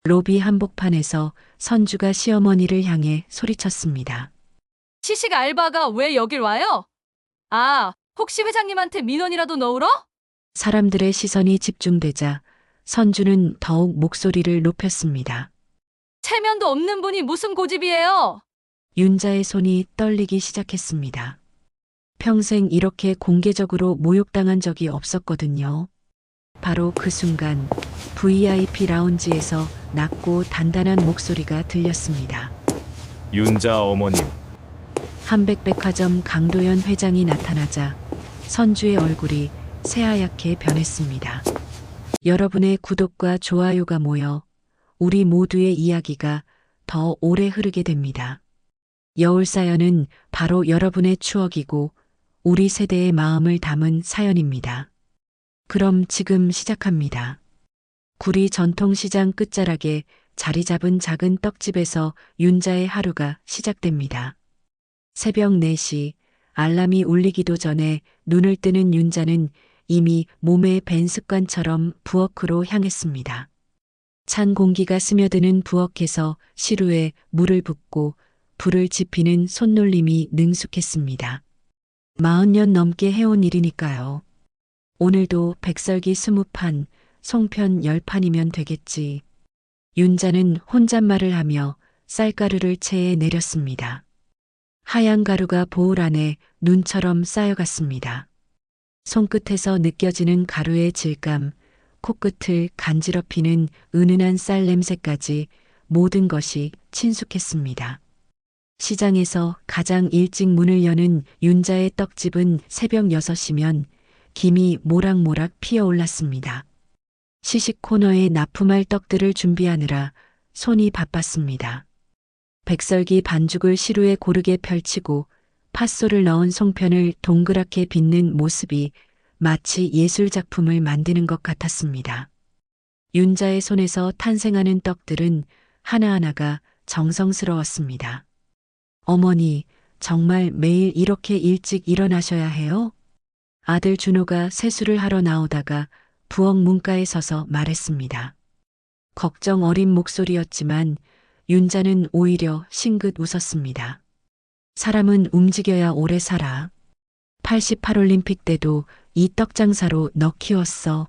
로비 한복판에서 선주가 시어머니를 향해 소리쳤습니다. 시식 알바가 왜 여길 와요? 아, 혹시 회장님한테 민원이라도 넣으러? 사람들의 시선이 집중되자 선주는 더욱 목소리를 높였습니다. 체면도 없는 분이 무슨 고집이에요? 윤자의 손이 떨리기 시작했습니다. 평생 이렇게 공개적으로 모욕당한 적이 없었거든요. 바로 그 순간 VIP 라운지에서 낮고 단단한 목소리가 들렸습니다. 윤자 어머님, 한백백화점 강도연 회장이 나타나자 선주의 얼굴이 새하얗게 변했습니다. 여러분의 구독과 좋아요가 모여 우리 모두의 이야기가 더 오래 흐르게 됩니다. 여울사연은 바로 여러분의 추억이고 우리 세대의 마음을 담은 사연입니다. 그럼 지금 시작합니다. 구리 전통시장 끝자락에 자리 잡은 작은 떡집에서 윤자의 하루가 시작됩니다. 새벽 4시 알람이 울리기도 전에 눈을 뜨는 윤자는 이미 몸에 밴 습관처럼 부엌으로 향했습니다. 찬 공기가 스며드는 부엌에서 시루에 물을 붓고 불을 지피는 손놀림이 능숙했습니다. 40년 넘게 해온 일이니까요. 오늘도 백설기 20판, 송편 10판이면 되겠지. 윤자는 혼잣말을 하며 쌀가루를 체에 내렸습니다. 하얀 가루가 보울 안에 눈처럼 쌓여갔습니다. 손끝에서 느껴지는 가루의 질감, 코끝을 간지럽히는 은은한 쌀 냄새까지 모든 것이 친숙했습니다. 시장에서 가장 일찍 문을 여는 윤자의 떡집은 새벽 6시면 김이 모락모락 피어올랐습니다. 시식 코너에 납품할 떡들을 준비하느라 손이 바빴습니다. 백설기 반죽을 시루에 고르게 펼치고 팥소를 넣은 송편을 동그랗게 빚는 모습이 마치 예술작품을 만드는 것 같았습니다. 윤자의 손에서 탄생하는 떡들은 하나하나가 정성스러웠습니다. 어머니, 정말 매일 이렇게 일찍 일어나셔야 해요? 아들 준호가 세수를 하러 나오다가 부엌 문가에 서서 말했습니다. 걱정 어린 목소리였지만 윤자는 오히려 싱긋 웃었습니다. 사람은 움직여야 오래 살아. 88올림픽 때도 이 떡장사로 너 키웠어.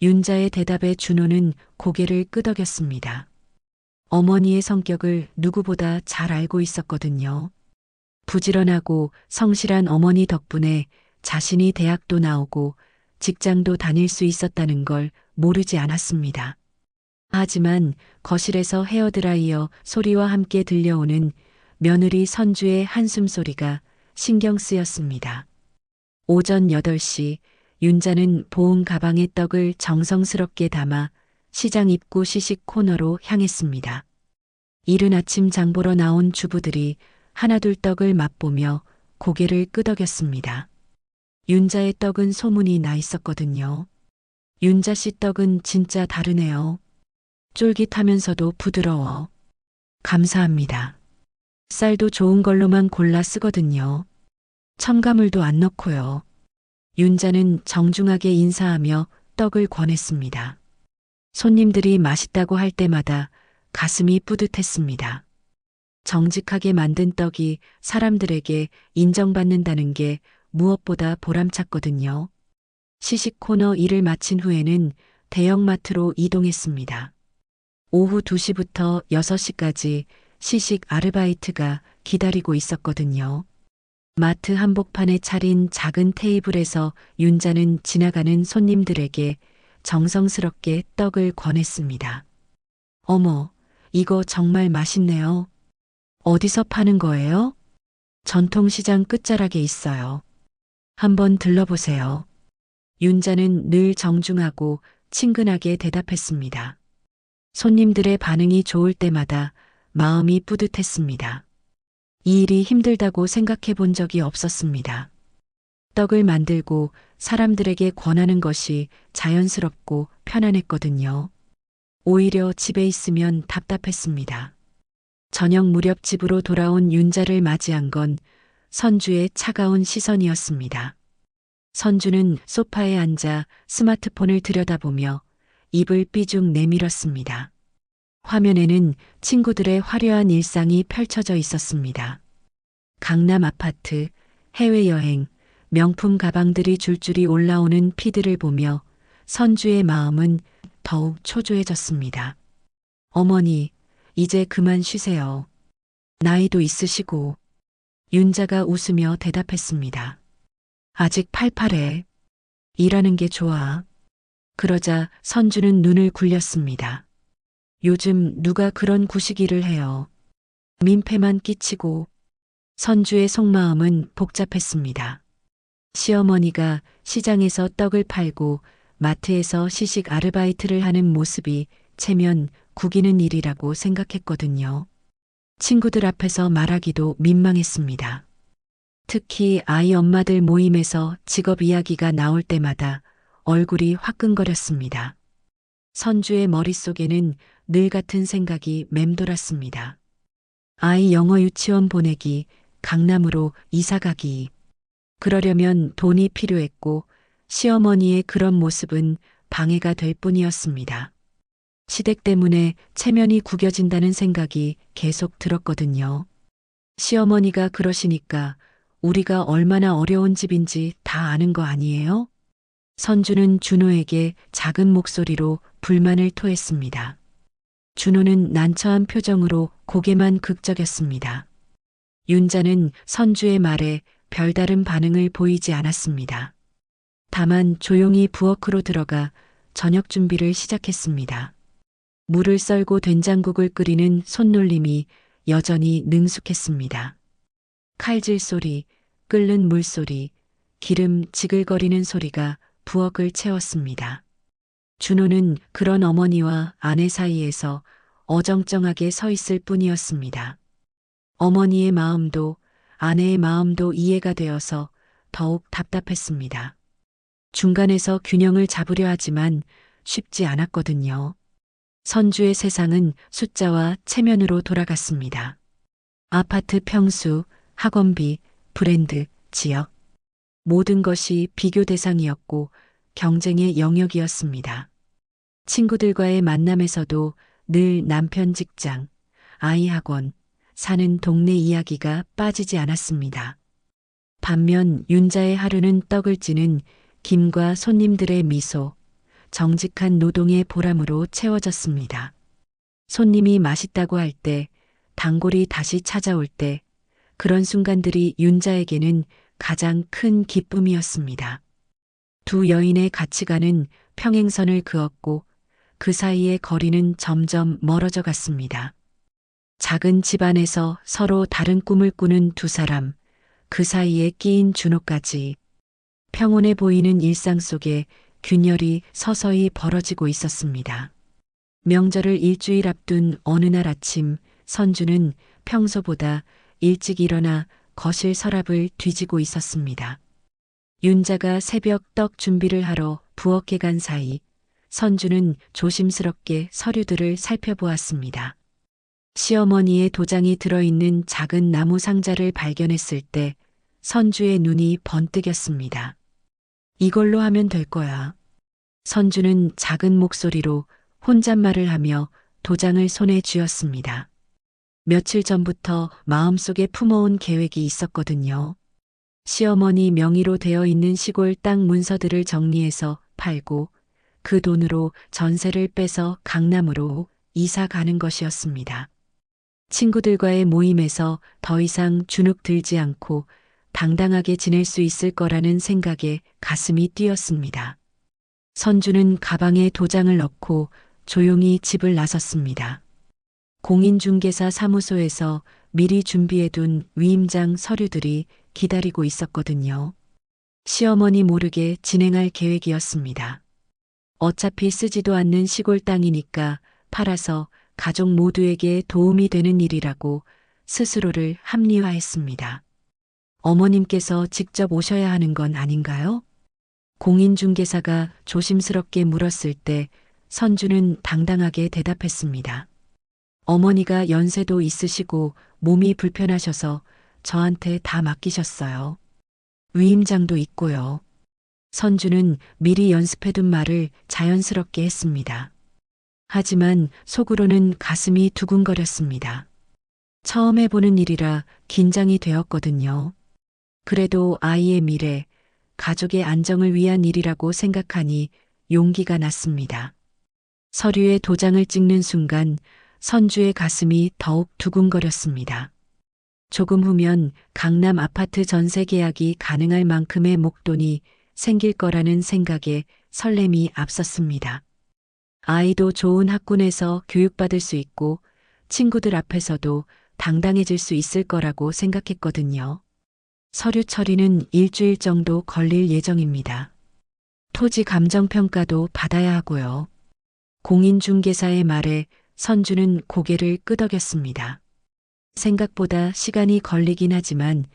윤자의 대답에 준호는 고개를 끄덕였습니다. 어머니의 성격을 누구보다 잘 알고 있었거든요. 부지런하고 성실한 어머니 덕분에 자신이 대학도 나오고 직장도 다닐 수 있었다는 걸 모르지 않았습니다. 하지만 거실에서 헤어드라이어 소리와 함께 들려오는 며느리 선주의 한숨 소리가 신경 쓰였습니다. 오전 8시 윤자는 보온 가방에 떡을 정성스럽게 담아 시장 입구 시식 코너로 향했습니다. 이른 아침 장 보러 나온 주부들이 하나둘 떡을 맛보며 고개를 끄덕였습니다. 윤자의 떡은 소문이 나 있었거든요. 윤자 씨 떡은 진짜 다르네요. 쫄깃하면서도 부드러워. 감사합니다. 쌀도 좋은 걸로만 골라 쓰거든요. 첨가물도 안 넣고요. 윤자는 정중하게 인사하며 떡을 권했습니다. 손님들이 맛있다고 할 때마다 가슴이 뿌듯했습니다. 정직하게 만든 떡이 사람들에게 인정받는다는 게 무엇보다 보람찼거든요. 시식 코너 일을 마친 후에는 대형마트로 이동했습니다. 오후 2시부터 6시까지 시식 아르바이트가 기다리고 있었거든요. 마트 한복판에 차린 작은 테이블에서 윤자는 지나가는 손님들에게 정성스럽게 떡을 권했습니다. 어머, 이거 정말 맛있네요. 어디서 파는 거예요? 전통시장 끝자락에 있어요. 한번 들러보세요. 윤자는 늘 정중하고 친근하게 대답했습니다. 손님들의 반응이 좋을 때마다 마음이 뿌듯했습니다. 이 일이 힘들다고 생각해 본 적이 없었습니다. 떡을 만들고 사람들에게 권하는 것이 자연스럽고 편안했거든요. 오히려 집에 있으면 답답했습니다. 저녁 무렵 집으로 돌아온 윤자를 맞이한 건 선주의 차가운 시선이었습니다. 선주는 소파에 앉아 스마트폰을 들여다보며 입을 삐죽 내밀었습니다. 화면에는 친구들의 화려한 일상이 펼쳐져 있었습니다. 강남 아파트, 해외여행, 명품 가방들이 줄줄이 올라오는 피드를 보며 선주의 마음은 더욱 초조해졌습니다. 어머니, 이제 그만 쉬세요. 나이도 있으시고. 윤자가 웃으며 대답했습니다. 아직 팔팔해. 일하는 게 좋아. 그러자 선주는 눈을 굴렸습니다. 요즘 누가 그런 구시기를 해요. 민폐만 끼치고. 선주의 속마음은 복잡했습니다. 시어머니가 시장에서 떡을 팔고 마트에서 시식 아르바이트를 하는 모습이 체면 구기는 일이라고 생각했거든요. 친구들 앞에서 말하기도 민망했습니다. 특히 아이 엄마들 모임에서 직업 이야기가 나올 때마다 얼굴이 화끈거렸습니다. 선주의 머릿속에는 늘 같은 생각이 맴돌았습니다. 아이 영어 유치원 보내기, 강남으로 이사 가기. 그러려면 돈이 필요했고 시어머니의 그런 모습은 방해가 될 뿐이었습니다. 시댁 때문에 체면이 구겨진다는 생각이 계속 들었거든요. 시어머니가 그러시니까 우리가 얼마나 어려운 집인지 다 아는 거 아니에요? 선주는 준호에게 작은 목소리로 불만을 토했습니다. 준호는 난처한 표정으로 고개만 긁적였습니다. 윤자는 선주의 말에 별다른 반응을 보이지 않았습니다. 다만 조용히 부엌으로 들어가 저녁 준비를 시작했습니다. 물을 썰고 된장국을 끓이는 손놀림이 여전히 능숙했습니다. 칼질 소리, 끓는 물소리, 기름 지글거리는 소리가 부엌을 채웠습니다. 준호는 그런 어머니와 아내 사이에서 어정쩡하게 서 있을 뿐이었습니다. 어머니의 마음도 아내의 마음도 이해가 되어서 더욱 답답했습니다. 중간에서 균형을 잡으려 하지만 쉽지 않았거든요. 선주의 세상은 숫자와 체면으로 돌아갔습니다. 아파트 평수, 학원비, 브랜드, 지역. 모든 것이 비교 대상이었고 경쟁의 영역이었습니다. 친구들과의 만남에서도 늘 남편 직장, 아이 학원, 사는 동네 이야기가 빠지지 않았습니다. 반면 윤자의 하루는 떡을 찌는 김과 손님들의 미소, 정직한 노동의 보람으로 채워졌습니다. 손님이 맛있다고 할 때, 단골이 다시 찾아올 때, 그런 순간들이 윤자에게는 가장 큰 기쁨이었습니다. 두 여인의 가치관은 평행선을 그었고 그 사이의 거리는 점점 멀어져 갔습니다. 작은 집안에서 서로 다른 꿈을 꾸는 두 사람, 그 사이에 끼인 준호까지 평온해 보이는 일상 속에 균열이 서서히 벌어지고 있었습니다. 명절을 일주일 앞둔 어느 날 아침, 선주는 평소보다 일찍 일어나 거실 서랍을 뒤지고 있었습니다. 윤자가 새벽 떡 준비를 하러 부엌에 간 사이 선주는 조심스럽게 서류들을 살펴보았습니다. 시어머니의 도장이 들어있는 작은 나무 상자를 발견했을 때 선주의 눈이 번뜩였습니다. 이걸로 하면 될 거야. 선주는 작은 목소리로 혼잣말을 하며 도장을 손에 쥐었습니다. 며칠 전부터 마음속에 품어온 계획이 있었거든요. 시어머니 명의로 되어 있는 시골 땅 문서들을 정리해서 팔고 그 돈으로 전세를 빼서 강남으로 이사 가는 것이었습니다. 친구들과의 모임에서 더 이상 주눅 들지 않고 당당하게 지낼 수 있을 거라는 생각에 가슴이 뛰었습니다. 선주는 가방에 도장을 넣고 조용히 집을 나섰습니다. 공인중개사 사무소에서 미리 준비해둔 위임장 서류들이 기다리고 있었거든요. 시어머니 모르게 진행할 계획이었습니다. 어차피 쓰지도 않는 시골 땅이니까 팔아서 가족 모두에게 도움이 되는 일이라고 스스로를 합리화했습니다. 어머님께서 직접 오셔야 하는 건 아닌가요? 공인중개사가 조심스럽게 물었을 때 선주는 당당하게 대답했습니다. 어머니가 연세도 있으시고 몸이 불편하셔서 저한테 다 맡기셨어요. 위임장도 있고요. 선주는 미리 연습해둔 말을 자연스럽게 했습니다. 하지만 속으로는 가슴이 두근거렸습니다. 처음 해보는 일이라 긴장이 되었거든요. 그래도 아이의 미래, 가족의 안정을 위한 일이라고 생각하니 용기가 났습니다. 서류에 도장을 찍는 순간 선주의 가슴이 더욱 두근거렸습니다. 조금 후면 강남 아파트 전세 계약이 가능할 만큼의 목돈이 생길 거라는 생각에 설렘이 앞섰습니다. 아이도 좋은 학군에서 교육받을 수 있고 친구들 앞에서도 당당해질 수 있을 거라고 생각했거든요. 서류 처리는 일주일 정도 걸릴 예정입니다. 토지 감정평가도 받아야 하고요. 공인중개사의 말에 선주는 고개를 끄덕였습니다. 생각보다 시간이 걸리긴 하지만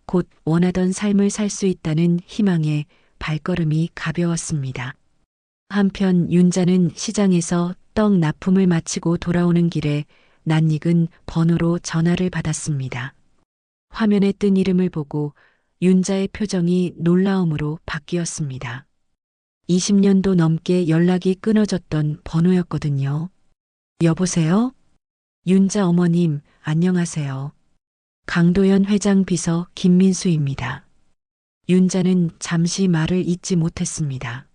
곧 원하던 삶을 살 수 있다는 희망에 발걸음이 가벼웠습니다. 한편 윤자는 시장에서 떡 납품을 마치고 돌아오는 길에 낯익은 번호로 전화를 받았습니다. 화면에 뜬 이름을 보고 윤자의 표정이 놀라움으로 바뀌었습니다. 20년도 넘게 연락이 끊어졌던 번호였거든요. 여보세요? 윤자 어머님, 안녕하세요. 강도연 회장 비서 김민수입니다. 윤자는 잠시 말을 잇지 못했습니다.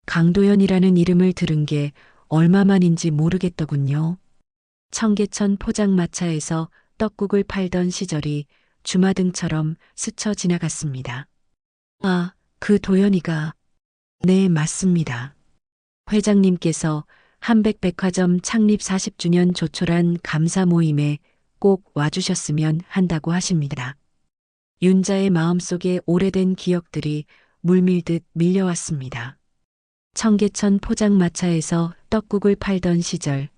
강도연이라는 이름을 들은 게 얼마만인지 모르겠더군요. 청계천 포장마차에서 떡국을 팔던 시절이 주마등처럼 스쳐 지나갔습니다. 아, 그 도연이가. 네, 맞습니다. 회장님께서 한백백화점 창립 40주년 조촐한 감사 모임에 꼭 와주셨으면 한다고 하십니다. 윤자의 마음속에 오래된 기억들이 물밀듯 밀려왔습니다. 청계천 포장마차에서 떡국을 팔던 시절,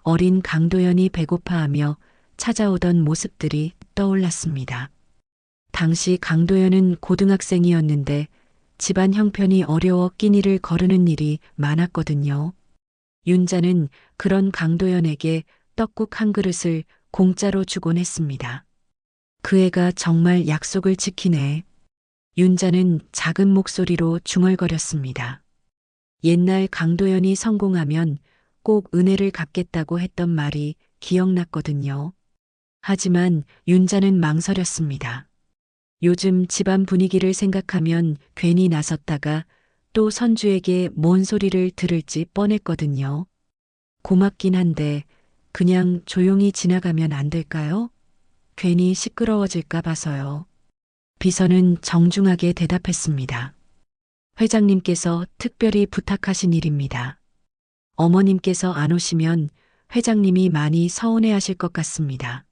어린 강도연이 배고파하며 찾아오던 모습들이 떠올랐습니다. 당시 강도연은 고등학생이었는데 집안 형편이 어려워 끼니를 거르는 일이 많았거든요. 윤자는 그런 강도연에게 떡국 한 그릇을 공짜로 주곤 했습니다. 그 애가 정말 약속을 지키네. 윤자는 작은 목소리로 중얼거렸습니다. 옛날 강도연이 성공하면 꼭 은혜를 갚겠다고 했던 말이 기억났거든요. 하지만 윤자는 망설였습니다. 요즘 집안 분위기를 생각하면 괜히 나섰다가 또 선주에게 뭔 소리를 들을지 뻔했거든요. 고맙긴 한데 그냥 조용히 지나가면 안 될까요? 괜히 시끄러워질까 봐서요. 비서는 정중하게 대답했습니다. 회장님께서 특별히 부탁하신 일입니다. 어머님께서 안 오시면 회장님이 많이 서운해하실 것 같습니다.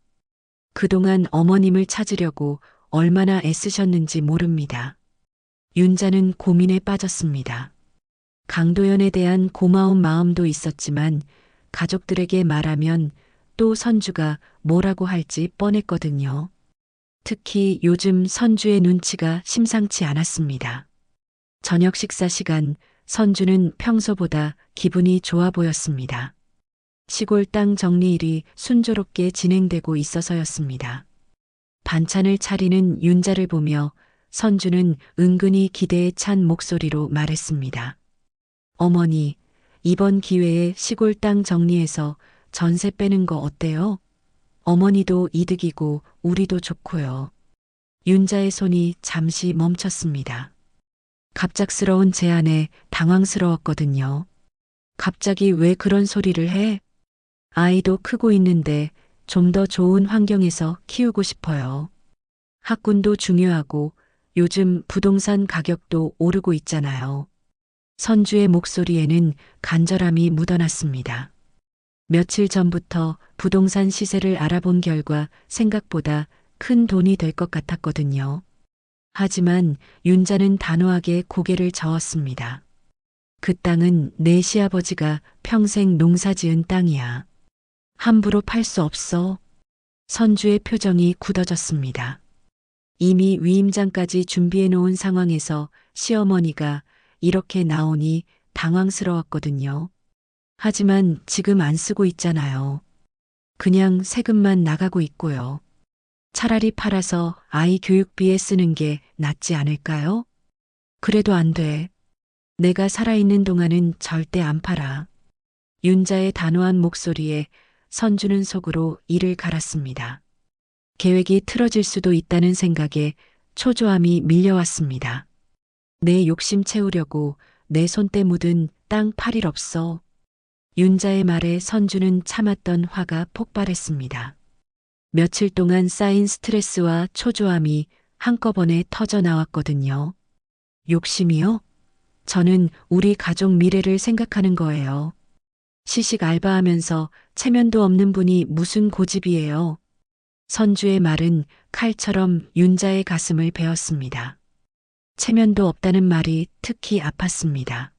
그동안 어머님을 찾으려고 얼마나 애쓰셨는지 모릅니다. 윤자는 고민에 빠졌습니다. 강도연에 대한 고마운 마음도 있었지만 가족들에게 말하면 또 선주가 뭐라고 할지 뻔했거든요. 특히 요즘 선주의 눈치가 심상치 않았습니다. 저녁 식사 시간, 선주는 평소보다 기분이 좋아 보였습니다. 시골 땅 정리일이 순조롭게 진행되고 있어서였습니다. 반찬을 차리는 윤자를 보며 선주는 은근히 기대에 찬 목소리로 말했습니다. 어머니, 이번 기회에 시골 땅 정리해서 전세 빼는 거 어때요? 어머니도 이득이고 우리도 좋고요. 윤자의 손이 잠시 멈췄습니다. 갑작스러운 제안에 당황스러웠거든요. 갑자기 왜 그런 소리를 해? 아이도 크고 있는데 좀 더 좋은 환경에서 키우고 싶어요. 학군도 중요하고 요즘 부동산 가격도 오르고 있잖아요. 선주의 목소리에는 간절함이 묻어났습니다. 며칠 전부터 부동산 시세를 알아본 결과 생각보다 큰 돈이 될 것 같았거든요. 하지만 윤자는 단호하게 고개를 저었습니다. 그 땅은 내 시아버지가 평생 농사지은 땅이야. 함부로 팔 수 없어. 선주의 표정이 굳어졌습니다. 이미 위임장까지 준비해 놓은 상황에서 시어머니가 이렇게 나오니 당황스러웠거든요. 하지만 지금 안 쓰고 있잖아요. 그냥 세금만 나가고 있고요. 차라리 팔아서 아이 교육비에 쓰는 게 낫지 않을까요? 그래도 안 돼. 내가 살아있는 동안은 절대 안 팔아. 윤자의 단호한 목소리에 선주는 속으로 이를 갈았습니다. 계획이 틀어질 수도 있다는 생각에 초조함이 밀려왔습니다. 내 욕심 채우려고 내 손때 묻은 땅 8일 없어. 윤자의 말에 선주는 참았던 화가 폭발했습니다. 며칠 동안 쌓인 스트레스와 초조함이 한꺼번에 터져 나왔거든요. 욕심이요? 저는 우리 가족 미래를 생각하는 거예요. 시식 알바하면서 체면도 없는 분이 무슨 고집이에요. 선주의 말은 칼처럼 윤자의 가슴을 베었습니다. 체면도 없다는 말이 특히 아팠습니다.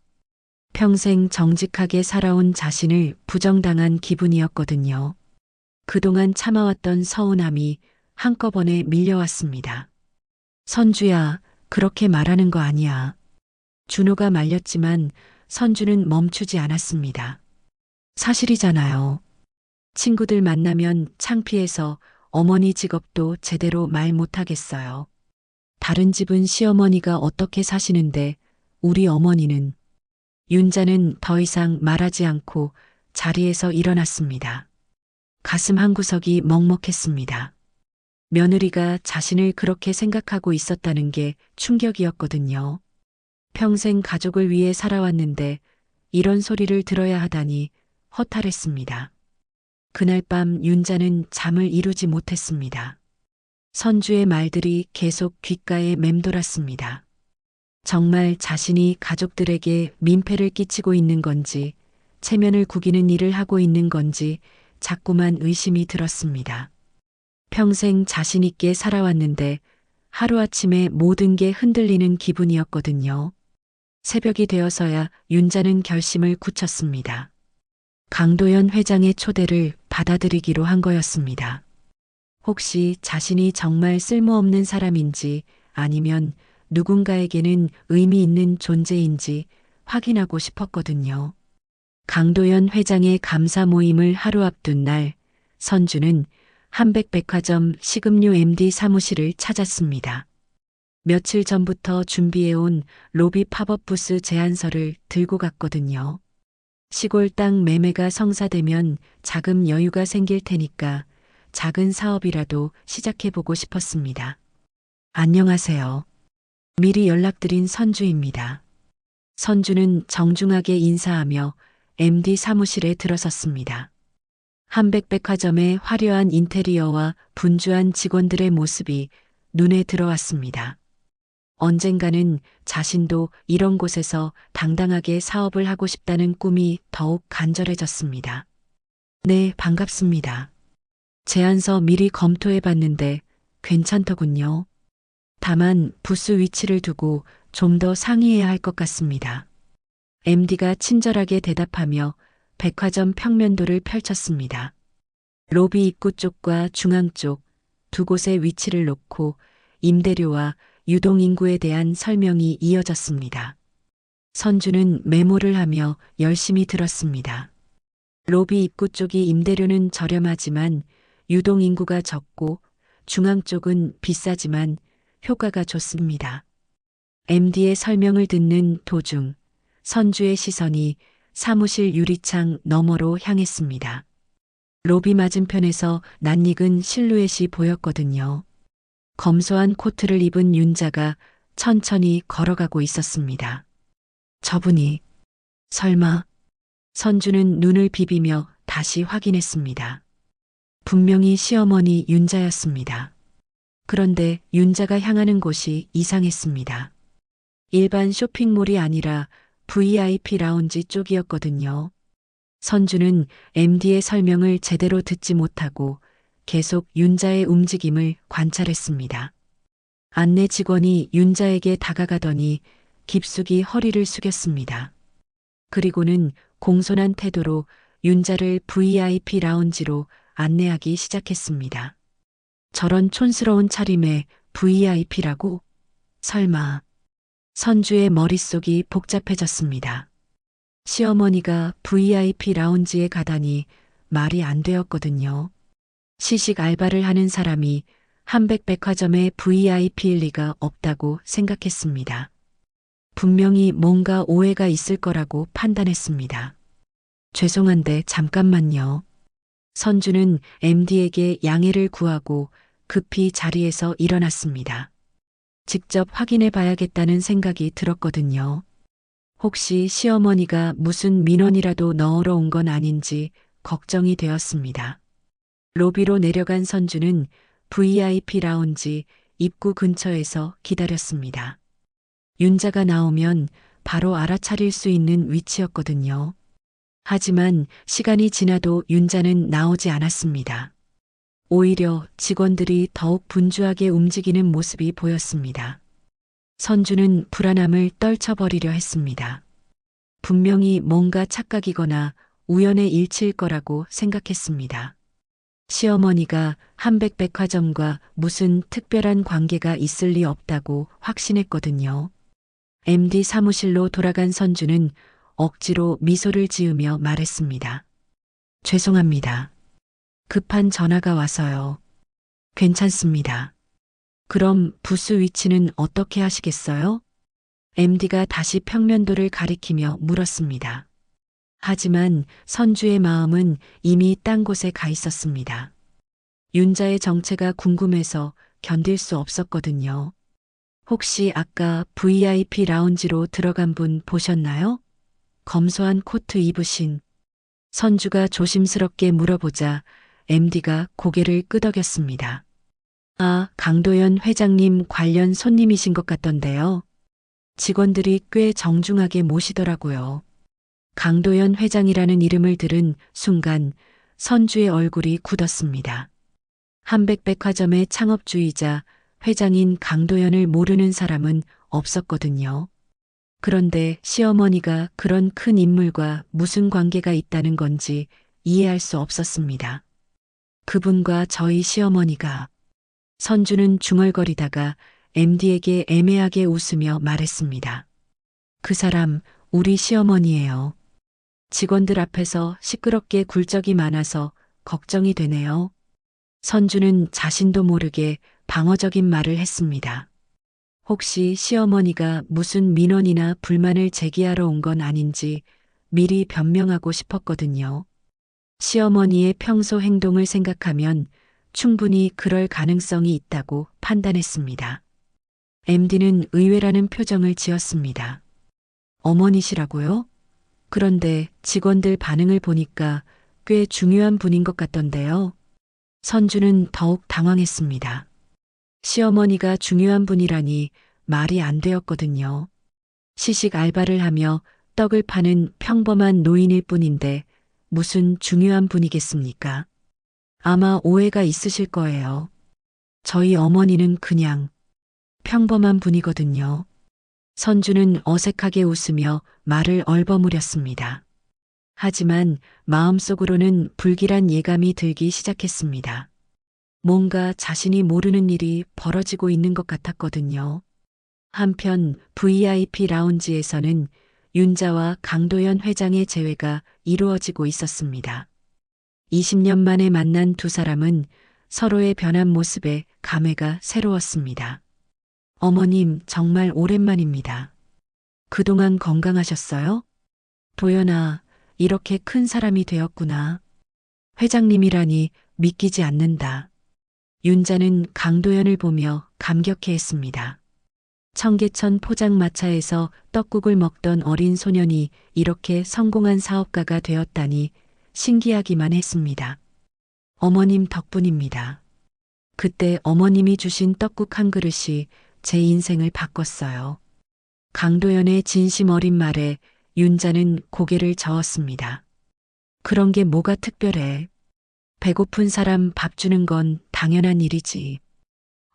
평생 정직하게 살아온 자신을 부정당한 기분이었거든요. 그동안 참아왔던 서운함이 한꺼번에 밀려왔습니다. 선주야, 그렇게 말하는 거 아니야. 준호가 말렸지만 선주는 멈추지 않았습니다. 사실이잖아요. 친구들 만나면 창피해서 어머니 직업도 제대로 말 못하겠어요. 다른 집은 시어머니가 어떻게 사시는데 우리 어머니는. 윤자는 더 이상 말하지 않고 자리에서 일어났습니다. 가슴 한구석이 먹먹했습니다. 며느리가 자신을 그렇게 생각하고 있었다는 게 충격이었거든요. 평생 가족을 위해 살아왔는데 이런 소리를 들어야 하다니 허탈했습니다. 그날 밤 윤자는 잠을 이루지 못했습니다. 선주의 말들이 계속 귓가에 맴돌았습니다. 정말 자신이 가족들에게 민폐를 끼치고 있는 건지, 체면을 구기는 일을 하고 있는 건지 자꾸만 의심이 들었습니다. 평생 자신 있게 살아왔는데 하루아침에 모든 게 흔들리는 기분이었거든요. 새벽이 되어서야 윤자는 결심을 굳혔습니다. 강도연 회장의 초대를 받아들이기로 한 거였습니다. 혹시 자신이 정말 쓸모없는 사람인지 아니면 누군가에게는 의미 있는 존재인지 확인하고 싶었거든요. 강도연 회장의 감사 모임을 하루 앞둔 날, 선주는 한백백화점 식음료 MD 사무실을 찾았습니다. 며칠 전부터 준비해온 로비 팝업 부스 제안서를 들고 갔거든요. 시골 땅 매매가 성사되면 자금 여유가 생길 테니까 작은 사업이라도 시작해보고 싶었습니다. 안녕하세요. 미리 연락드린 선주입니다. 선주는 정중하게 인사하며 MD 사무실에 들어섰습니다. 한백백화점의 화려한 인테리어와 분주한 직원들의 모습이 눈에 들어왔습니다. 언젠가는 자신도 이런 곳에서 당당하게 사업을 하고 싶다는 꿈이 더욱 간절해졌습니다. 네, 반갑습니다. 제안서 미리 검토해 봤는데 괜찮더군요. 다만 부스 위치를 두고 좀 더 상의해야 할 것 같습니다. MD가 친절하게 대답하며 백화점 평면도를 펼쳤습니다. 로비 입구 쪽과 중앙 쪽 두 곳의 위치를 놓고 임대료와 유동 인구에 대한 설명이 이어졌습니다. 선주는 메모를 하며 열심히 들었습니다. 로비 입구 쪽이 임대료는 저렴하지만 유동 인구가 적고 중앙 쪽은 비싸지만 효과가 좋습니다. MD의 설명을 듣는 도중 선주의 시선이 사무실 유리창 너머로 향했습니다. 로비 맞은편에서 낯익은 실루엣이 보였거든요. 검소한 코트를 입은 윤자가 천천히 걸어가고 있었습니다. 저분이 설마. 선주는 눈을 비비며 다시 확인했습니다. 분명히 시어머니 윤자였습니다. 그런데 윤자가 향하는 곳이 이상했습니다. 일반 쇼핑몰이 아니라 VIP 라운지 쪽이었거든요. 선주는 MD의 설명을 제대로 듣지 못하고 계속 윤자의 움직임을 관찰했습니다. 안내 직원이 윤자에게 다가가더니 깊숙이 허리를 숙였습니다. 그리고는 공손한 태도로 윤자를 VIP 라운지로 안내하기 시작했습니다. 저런 촌스러운 차림에 VIP라고? 설마. 선주의 머릿속이 복잡해졌습니다. 시어머니가 VIP 라운지에 가다니 말이 안 되었거든요. 시식 알바를 하는 사람이 한백백화점의 VIP일 리가 없다고 생각했습니다. 분명히 뭔가 오해가 있을 거라고 판단했습니다. 죄송한데 잠깐만요. 선주는 MD에게 양해를 구하고 급히 자리에서 일어났습니다. 직접 확인해 봐야겠다는 생각이 들었거든요. 혹시 시어머니가 무슨 민원이라도 넣으러 온 건 아닌지 걱정이 되었습니다. 로비로 내려간 선주는 VIP 라운지 입구 근처에서 기다렸습니다. 윤자가 나오면 바로 알아차릴 수 있는 위치였거든요. 하지만 시간이 지나도 윤자는 나오지 않았습니다. 오히려 직원들이 더욱 분주하게 움직이는 모습이 보였습니다. 선주는 불안함을 떨쳐버리려 했습니다. 분명히 뭔가 착각이거나 우연의 일치일 거라고 생각했습니다. 시어머니가 한백백화점과 무슨 특별한 관계가 있을 리 없다고 확신했거든요. MD 사무실로 돌아간 선주는 억지로 미소를 지으며 말했습니다. 죄송합니다. 급한 전화가 와서요. 괜찮습니다. 그럼 부스 위치는 어떻게 하시겠어요? MD가 다시 평면도를 가리키며 물었습니다. 하지만 선주의 마음은 이미 딴 곳에 가 있었습니다. 윤자의 정체가 궁금해서 견딜 수 없었거든요. 혹시 아까 VIP 라운지로 들어간 분 보셨나요? 검소한 코트 입으신 선주가 조심스럽게 물어보자 MD가 고개를 끄덕였습니다. 아, 강도연 회장님 관련 손님이신 것 같던데요. 직원들이 꽤 정중하게 모시더라고요. 강도연 회장이라는 이름을 들은 순간 선주의 얼굴이 굳었습니다. 한백백화점의 창업주이자 회장인 강도연을 모르는 사람은 없었거든요. 그런데 시어머니가 그런 큰 인물과 무슨 관계가 있다는 건지 이해할 수 없었습니다. 그분과 저희 시어머니가 선주는 중얼거리다가 MD에게 애매하게 웃으며 말했습니다. 그 사람 우리 시어머니예요. 직원들 앞에서 시끄럽게 굴적이 많아서 걱정이 되네요. 선주는 자신도 모르게 방어적인 말을 했습니다. 혹시 시어머니가 무슨 민원이나 불만을 제기하러 온 건 아닌지 미리 변명하고 싶었거든요. 시어머니의 평소 행동을 생각하면 충분히 그럴 가능성이 있다고 판단했습니다. MD는 의외라는 표정을 지었습니다. 어머니시라고요? 그런데 직원들 반응을 보니까 꽤 중요한 분인 것 같던데요. 선주는 더욱 당황했습니다. 시어머니가 중요한 분이라니 말이 안 되었거든요. 시식 알바를 하며 떡을 파는 평범한 노인일 뿐인데 무슨 중요한 분이겠습니까? 아마 오해가 있으실 거예요. 저희 어머니는 그냥 평범한 분이거든요. 선주는 어색하게 웃으며 말을 얼버무렸습니다. 하지만 마음속으로는 불길한 예감이 들기 시작했습니다. 뭔가 자신이 모르는 일이 벌어지고 있는 것 같았거든요. 한편 VIP 라운지에서는 윤자와 강도연 회장의 재회가 이루어지고 있었습니다. 20년 만에 만난 두 사람은 서로의 변한 모습에 감회가 새로웠습니다. 어머님, 정말 오랜만입니다. 그동안 건강하셨어요? 도연아, 이렇게 큰 사람이 되었구나. 회장님이라니 믿기지 않는다. 윤자는 강도연을 보며 감격해했습니다. 청계천 포장마차에서 떡국을 먹던 어린 소년이 이렇게 성공한 사업가가 되었다니 신기하기만 했습니다. 어머님 덕분입니다. 그때 어머님이 주신 떡국 한 그릇이 제 인생을 바꿨어요. 강도연의 진심 어린 말에 윤자는 고개를 저었습니다. 그런 게 뭐가 특별해? 배고픈 사람 밥 주는 건 당연한 일이지.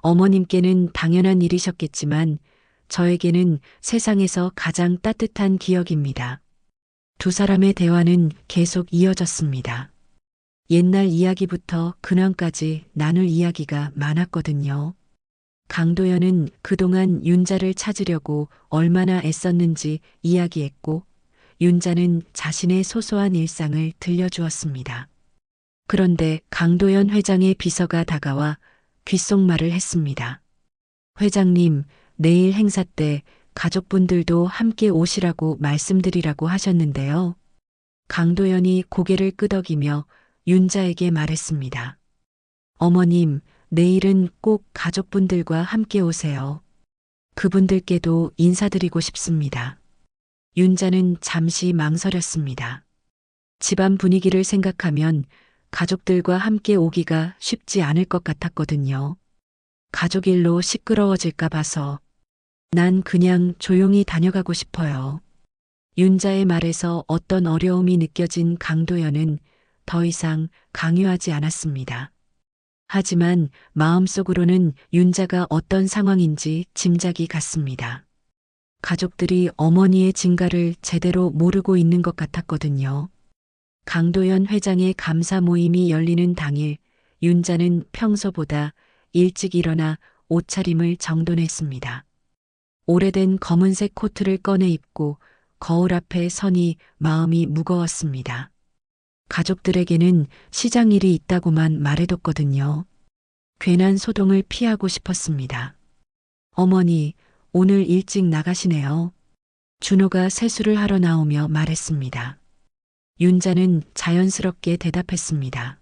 어머님께는 당연한 일이셨겠지만 저에게는 세상에서 가장 따뜻한 기억입니다. 두 사람의 대화는 계속 이어졌습니다. 옛날 이야기부터 근황까지 나눌 이야기가 많았거든요. 강도연은 그동안 윤자를 찾으려고 얼마나 애썼는지 이야기했고, 윤자는 자신의 소소한 일상을 들려주었습니다. 그런데 강도연 회장의 비서가 다가와 귓속말을 했습니다. 회장님, 내일 행사 때 가족분들도 함께 오시라고 말씀드리라고 하셨는데요. 강도연이 고개를 끄덕이며 윤자에게 말했습니다. 어머님, 내일은 꼭 가족분들과 함께 오세요. 그분들께도 인사드리고 싶습니다. 윤자는 잠시 망설였습니다. 집안 분위기를 생각하면 가족들과 함께 오기가 쉽지 않을 것 같았거든요. 가족 일로 시끄러워질까 봐서. 난 그냥 조용히 다녀가고 싶어요. 윤자의 말에서 어떤 어려움이 느껴진 강도연은 더 이상 강요하지 않았습니다. 하지만 마음속으로는 윤자가 어떤 상황인지 짐작이 갔습니다. 가족들이 어머니의 진가를 제대로 모르고 있는 것 같았거든요. 강도연 회장의 감사 모임이 열리는 당일 윤자는 평소보다 일찍 일어나 옷차림을 정돈했습니다. 오래된 검은색 코트를 꺼내 입고 거울 앞에 서니 마음이 무거웠습니다. 가족들에게는 시장 일이 있다고만 말해뒀거든요. 괜한 소동을 피하고 싶었습니다. 어머니, 오늘 일찍 나가시네요. 준호가 세수를 하러 나오며 말했습니다. 윤자는 자연스럽게 대답했습니다.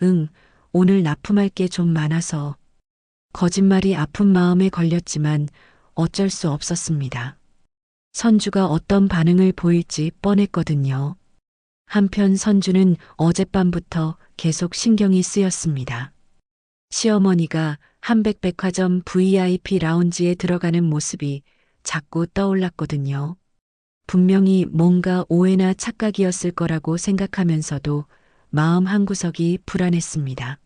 응, 오늘 납품할 게 좀 많아서. 거짓말이 아픈 마음에 걸렸지만 어쩔 수 없었습니다. 선주가 어떤 반응을 보일지 뻔했거든요. 한편 선주는 어젯밤부터 계속 신경이 쓰였습니다. 시어머니가 한백백화점 VIP 라운지에 들어가는 모습이 자꾸 떠올랐거든요. 분명히 뭔가 오해나 착각이었을 거라고 생각하면서도 마음 한구석이 불안했습니다.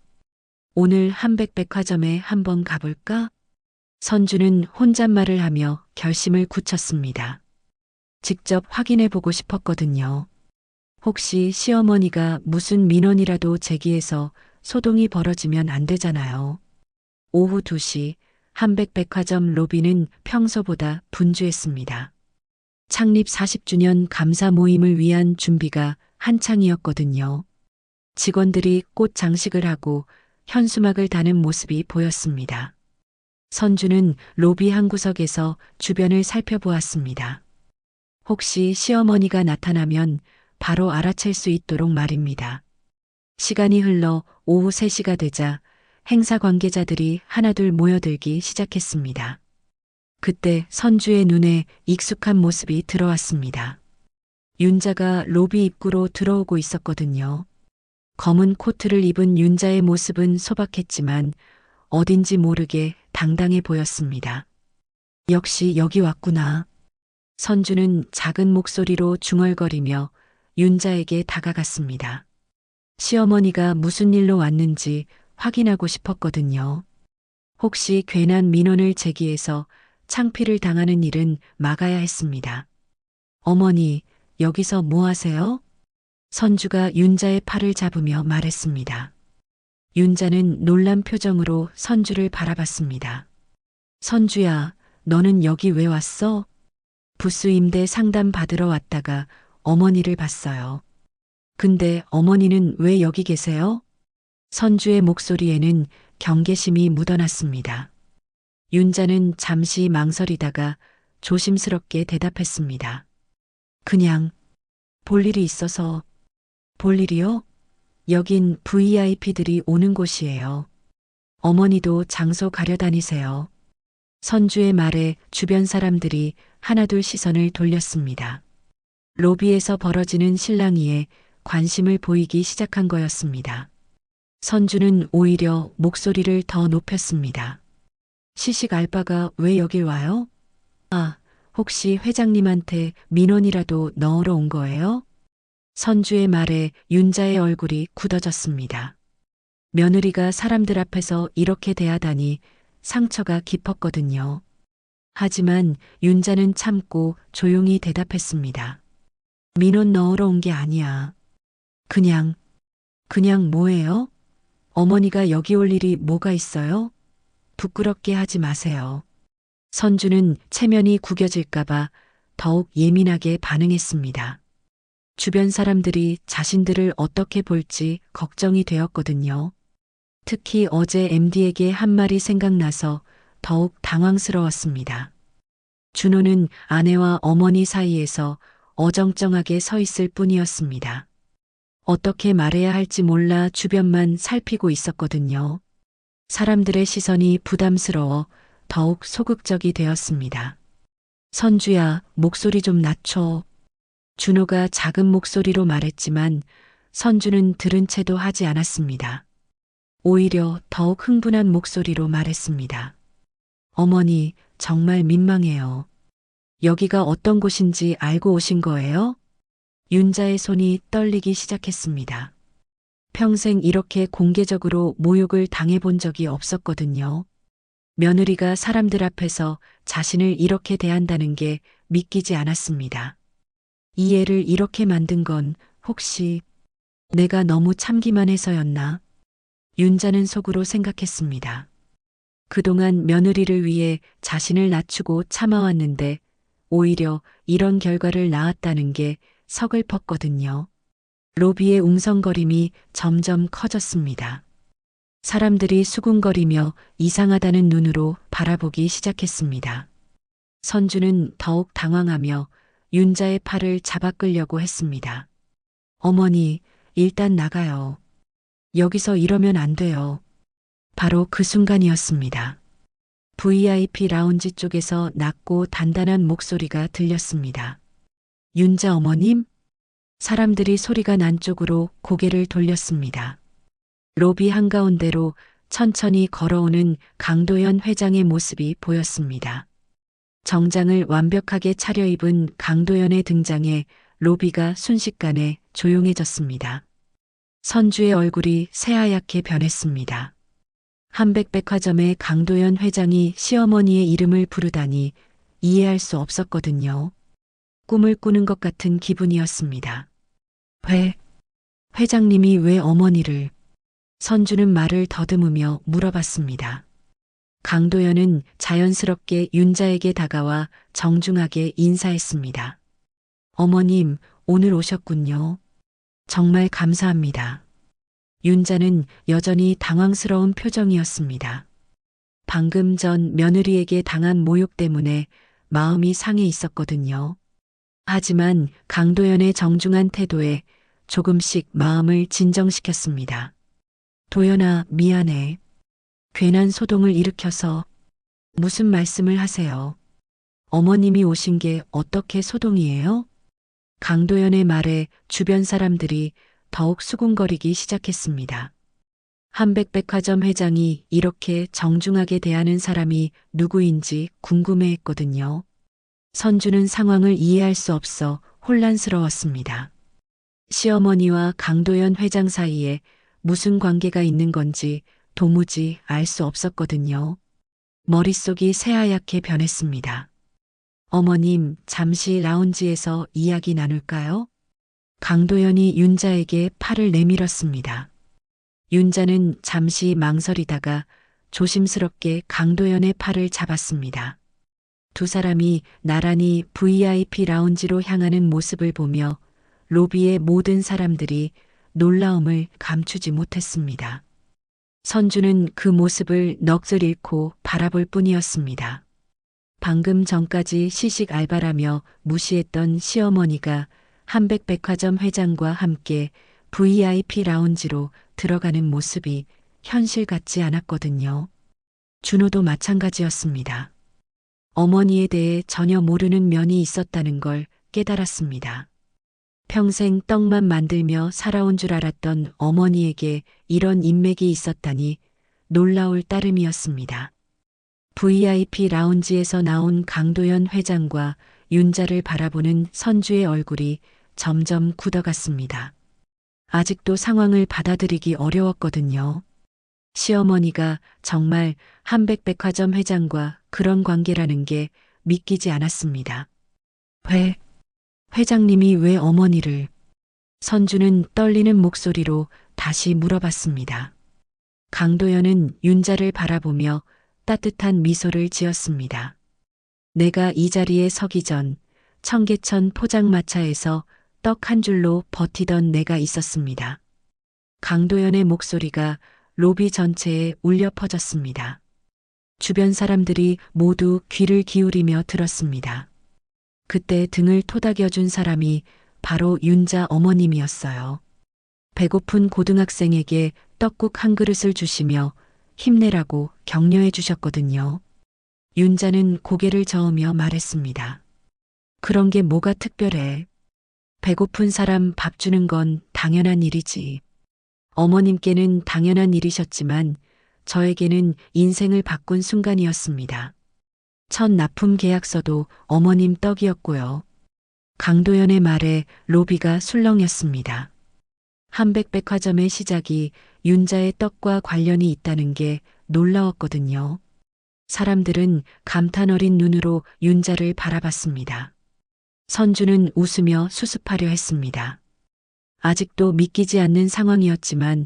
오늘 한백백화점에 한번 가볼까? 선주는 혼잣말을 하며 결심을 굳혔습니다. 직접 확인해 보고 싶었거든요. 혹시 시어머니가 무슨 민원이라도 제기해서 소동이 벌어지면 안 되잖아요. 오후 2시 한백백화점 로비는 평소보다 분주했습니다. 창립 40주년 감사 모임을 위한 준비가 한창이었거든요. 직원들이 꽃 장식을 하고 현수막을 다는 모습이 보였습니다. 선주는 로비 한 구석에서 주변을 살펴보았습니다. 혹시 시어머니가 나타나면 바로 알아챌 수 있도록 말입니다. 시간이 흘러 오후 3시가 되자 행사 관계자들이 하나둘 모여들기 시작했습니다. 그때 선주의 눈에 익숙한 모습이 들어왔습니다. 윤자가 로비 입구로 들어오고 있었거든요. 검은 코트를 입은 윤자의 모습은 소박했지만 어딘지 모르게 당당해 보였습니다. 역시 여기 왔구나. 선주는 작은 목소리로 중얼거리며 윤자에게 다가갔습니다. 시어머니가 무슨 일로 왔는지 확인하고 싶었거든요. 혹시 괜한 민원을 제기해서 창피를 당하는 일은 막아야 했습니다. 어머니, 여기서 뭐 하세요? 선주가 윤자의 팔을 잡으며 말했습니다. 윤자는 놀란 표정으로 선주를 바라봤습니다. 선주야, 너는 여기 왜 왔어? 부스 임대 상담 받으러 왔다가 어머니를 봤어요. 근데 어머니는 왜 여기 계세요? 선주의 목소리에는 경계심이 묻어났습니다. 윤자는 잠시 망설이다가 조심스럽게 대답했습니다. 그냥 볼 일이 있어서. 볼 일이요? 여긴 VIP들이 오는 곳이에요. 어머니도 장소 가려다니세요. 선주의 말에 주변 사람들이 하나둘 시선을 돌렸습니다. 로비에서 벌어지는 실랑이에 관심을 보이기 시작한 거였습니다. 선주는 오히려 목소리를 더 높였습니다. 시식 알바가 왜 여길 와요? 아, 혹시 회장님한테 민원이라도 넣으러 온 거예요? 선주의 말에 윤자의 얼굴이 굳어졌습니다. 며느리가 사람들 앞에서 이렇게 대하다니 상처가 깊었거든요. 하지만 윤자는 참고 조용히 대답했습니다. 민원 넣으러 온 게 아니야. 그냥 뭐예요? 어머니가 여기 올 일이 뭐가 있어요? 부끄럽게 하지 마세요. 선주는 체면이 구겨질까봐 더욱 예민하게 반응했습니다. 주변 사람들이 자신들을 어떻게 볼지 걱정이 되었거든요. 특히 어제 MD에게 한 말이 생각나서 더욱 당황스러웠습니다. 준호는 아내와 어머니 사이에서 어정쩡하게 서 있을 뿐이었습니다. 어떻게 말해야 할지 몰라 주변만 살피고 있었거든요. 사람들의 시선이 부담스러워 더욱 소극적이 되었습니다. 선주야, 목소리 좀 낮춰. 준호가 작은 목소리로 말했지만 선주는 들은 채도 하지 않았습니다. 오히려 더욱 흥분한 목소리로 말했습니다. 어머니, 정말 민망해요. 여기가 어떤 곳인지 알고 오신 거예요? 윤자의 손이 떨리기 시작했습니다. 평생 이렇게 공개적으로 모욕을 당해본 적이 없었거든요. 며느리가 사람들 앞에서 자신을 이렇게 대한다는 게 믿기지 않았습니다. 이 애를 이렇게 만든 건 혹시 내가 너무 참기만 해서였나? 윤자는 속으로 생각했습니다. 그동안 며느리를 위해 자신을 낮추고 참아왔는데 오히려 이런 결과를 낳았다는 게 서글펐거든요. 로비의 웅성거림이 점점 커졌습니다. 사람들이 수군거리며 이상하다는 눈으로 바라보기 시작했습니다. 선주는 더욱 당황하며 윤자의 팔을 잡아 끌려고 했습니다. 어머니, 일단 나가요. 여기서 이러면 안 돼요. 바로 그 순간이었습니다. VIP 라운지 쪽에서 낮고 단단한 목소리가 들렸습니다. 윤자 어머님? 사람들이 소리가 난 쪽으로 고개를 돌렸습니다. 로비 한가운데로 천천히 걸어오는 강도연 회장의 모습이 보였습니다. 정장을 완벽하게 차려입은 강도연의 등장에 로비가 순식간에 조용해졌습니다. 선주의 얼굴이 새하얗게 변했습니다. 한백백화점의 강도연 회장이 시어머니의 이름을 부르다니 이해할 수 없었거든요. 꿈을 꾸는 것 같은 기분이었습니다. 회장님이 왜 어머니를? 선주는 말을 더듬으며 물어봤습니다. 강도연은 자연스럽게 윤자에게 다가와 정중하게 인사했습니다. 어머님, 오늘 오셨군요. 정말 감사합니다. 윤자는 여전히 당황스러운 표정이었습니다. 방금 전 며느리에게 당한 모욕 때문에 마음이 상해 있었거든요. 하지만 강도연의 정중한 태도에 조금씩 마음을 진정시켰습니다. 도연아, 미안해. 괜한 소동을 일으켜서. 무슨 말씀을 하세요? 어머님이 오신 게 어떻게 소동이에요? 강도연의 말에 주변 사람들이 더욱 수군거리기 시작했습니다. 한백백화점 회장이 이렇게 정중하게 대하는 사람이 누구인지 궁금해했거든요. 선주는 상황을 이해할 수 없어 혼란스러웠습니다. 시어머니와 강도연 회장 사이에 무슨 관계가 있는 건지 도무지 알 수 없었거든요. 머릿속이 새하얗게 변했습니다. 어머님, 잠시 라운지에서 이야기 나눌까요? 강도연이 윤자에게 팔을 내밀었습니다. 윤자는 잠시 망설이다가 조심스럽게 강도연의 팔을 잡았습니다. 두 사람이 나란히 VIP 라운지로 향하는 모습을 보며 로비의 모든 사람들이 놀라움을 감추지 못했습니다. 선주는 그 모습을 넋을 잃고 바라볼 뿐이었습니다. 방금 전까지 시식 알바라며 무시했던 시어머니가 한백백화점 회장과 함께 VIP 라운지로 들어가는 모습이 현실 같지 않았거든요. 준호도 마찬가지였습니다. 어머니에 대해 전혀 모르는 면이 있었다는 걸 깨달았습니다. 평생 떡만 만들며 살아온 줄 알았던 어머니에게 이런 인맥이 있었다니 놀라울 따름이었습니다. VIP 라운지에서 나온 강도연 회장과 윤자를 바라보는 선주의 얼굴이 점점 굳어갔습니다. 아직도 상황을 받아들이기 어려웠거든요. 시어머니가 정말 한백백화점 회장과 그런 관계라는 게 믿기지 않았습니다. 회장님이 왜 어머니를? 선주는 떨리는 목소리로 다시 물어봤습니다. 강도연은 윤자를 바라보며 따뜻한 미소를 지었습니다. 내가 이 자리에 서기 전 청계천 포장마차에서 떡 한 줄로 버티던 내가 있었습니다. 강도연의 목소리가 로비 전체에 울려 퍼졌습니다. 주변 사람들이 모두 귀를 기울이며 들었습니다. 그때 등을 토닥여준 사람이 바로 윤자 어머님이었어요. 배고픈 고등학생에게 떡국 한 그릇을 주시며 힘내라고 격려해 주셨거든요. 윤자는 고개를 저으며 말했습니다. 그런 게 뭐가 특별해? 배고픈 사람 밥 주는 건 당연한 일이지. 어머님께는 당연한 일이셨지만 저에게는 인생을 바꾼 순간이었습니다. 첫 납품 계약서도 어머님 떡이었고요. 강도연의 말에 로비가 술렁였습니다. 한백백화점의 시작이 윤자의 떡과 관련이 있다는 게 놀라웠거든요. 사람들은 감탄 어린 눈으로 윤자를 바라봤습니다. 선주는 웃으며 수습하려 했습니다. 아직도 믿기지 않는 상황이었지만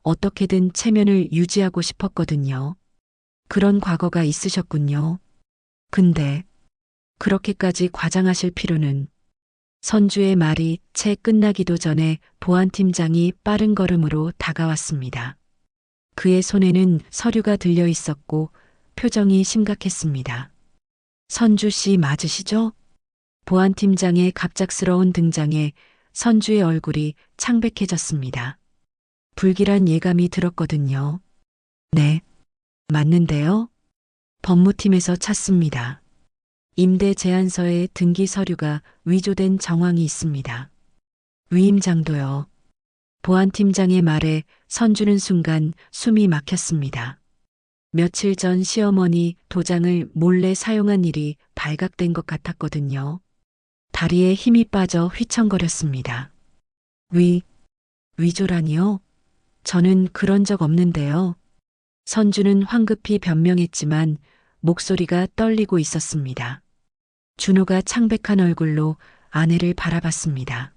어떻게든 체면을 유지하고 싶었거든요. 그런 과거가 있으셨군요. 근데 그렇게까지 과장하실 필요는. 선주의 말이 채 끝나기도 전에 보안팀장이 빠른 걸음으로 다가왔습니다. 그의 손에는 서류가 들려 있었고 표정이 심각했습니다. 선주 씨 맞으시죠? 보안팀장의 갑작스러운 등장에 선주의 얼굴이 창백해졌습니다. 불길한 예감이 들었거든요. 네, 맞는데요? 법무팀에서 찾습니다. 임대 제안서에 등기 서류가 위조된 정황이 있습니다. 위임장도요. 보안팀장의 말에 선주는 순간 숨이 막혔습니다. 며칠 전 시어머니 도장을 몰래 사용한 일이 발각된 것 같았거든요. 다리에 힘이 빠져 휘청거렸습니다. 위조라니요? 저는 그런 적 없는데요. 선주는 황급히 변명했지만 목소리가 떨리고 있었습니다. 준호가 창백한 얼굴로 아내를 바라봤습니다.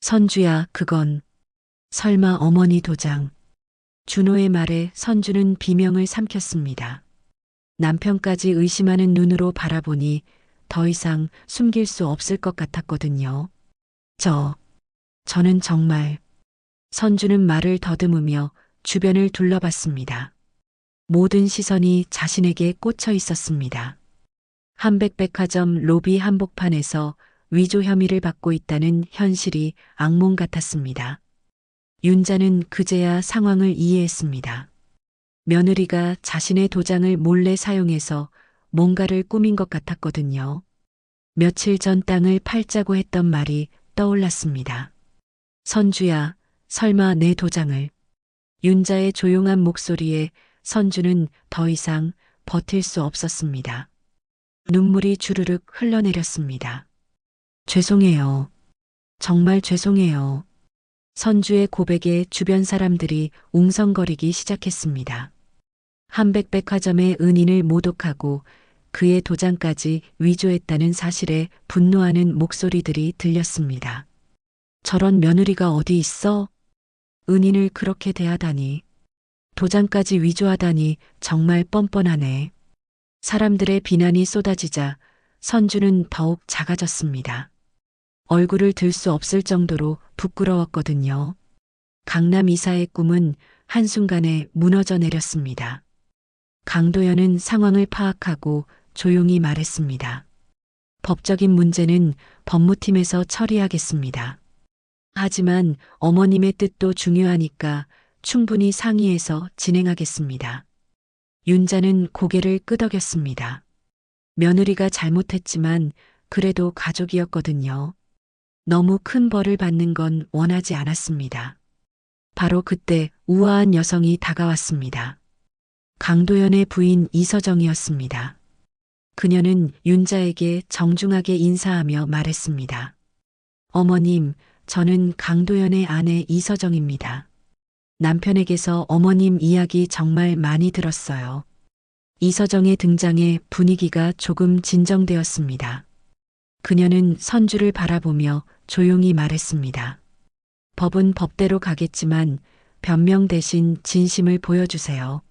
선주야, 그건 설마 어머니 도장. 준호의 말에 선주는 비명을 삼켰습니다. 남편까지 의심하는 눈으로 바라보니 더 이상 숨길 수 없을 것 같았거든요. 저는 정말. 선주는 말을 더듬으며 주변을 둘러봤습니다. 모든 시선이 자신에게 꽂혀 있었습니다. 한백백화점 로비 한복판에서 위조 혐의를 받고 있다는 현실이 악몽 같았습니다. 윤자는 그제야 상황을 이해했습니다. 며느리가 자신의 도장을 몰래 사용해서 뭔가를 꾸민 것 같았거든요. 며칠 전 땅을 팔자고 했던 말이 떠올랐습니다. 선주야, 설마 내 도장을. 윤자의 조용한 목소리에 선주는 더 이상 버틸 수 없었습니다. 눈물이 주르륵 흘러내렸습니다. 죄송해요. 정말 죄송해요. 선주의 고백에 주변 사람들이 웅성거리기 시작했습니다. 한백백화점의 은인을 모독하고 그의 도장까지 위조했다는 사실에 분노하는 목소리들이 들렸습니다. 저런 며느리가 어디 있어? 은인을 그렇게 대하다니. 도장까지 위조하다니 정말 뻔뻔하네. 사람들의 비난이 쏟아지자 선주는 더욱 작아졌습니다. 얼굴을 들 수 없을 정도로 부끄러웠거든요. 강남 이사의 꿈은 한순간에 무너져 내렸습니다. 강도연은 상황을 파악하고 조용히 말했습니다. 법적인 문제는 법무팀에서 처리하겠습니다. 하지만 어머님의 뜻도 중요하니까 충분히 상의해서 진행하겠습니다. 윤자는 고개를 끄덕였습니다. 며느리가 잘못했지만 그래도 가족이었거든요. 너무 큰 벌을 받는 건 원하지 않았습니다. 바로 그때 우아한 여성이 다가왔습니다. 강도연의 부인 이서정이었습니다. 그녀는 윤자에게 정중하게 인사하며 말했습니다. 어머님, 저는 강도연의 아내 이서정입니다. 남편에게서 어머님 이야기 정말 많이 들었어요. 이서정의 등장에 분위기가 조금 진정되었습니다. 그녀는 선주를 바라보며 조용히 말했습니다. 법은 법대로 가겠지만 변명 대신 진심을 보여주세요.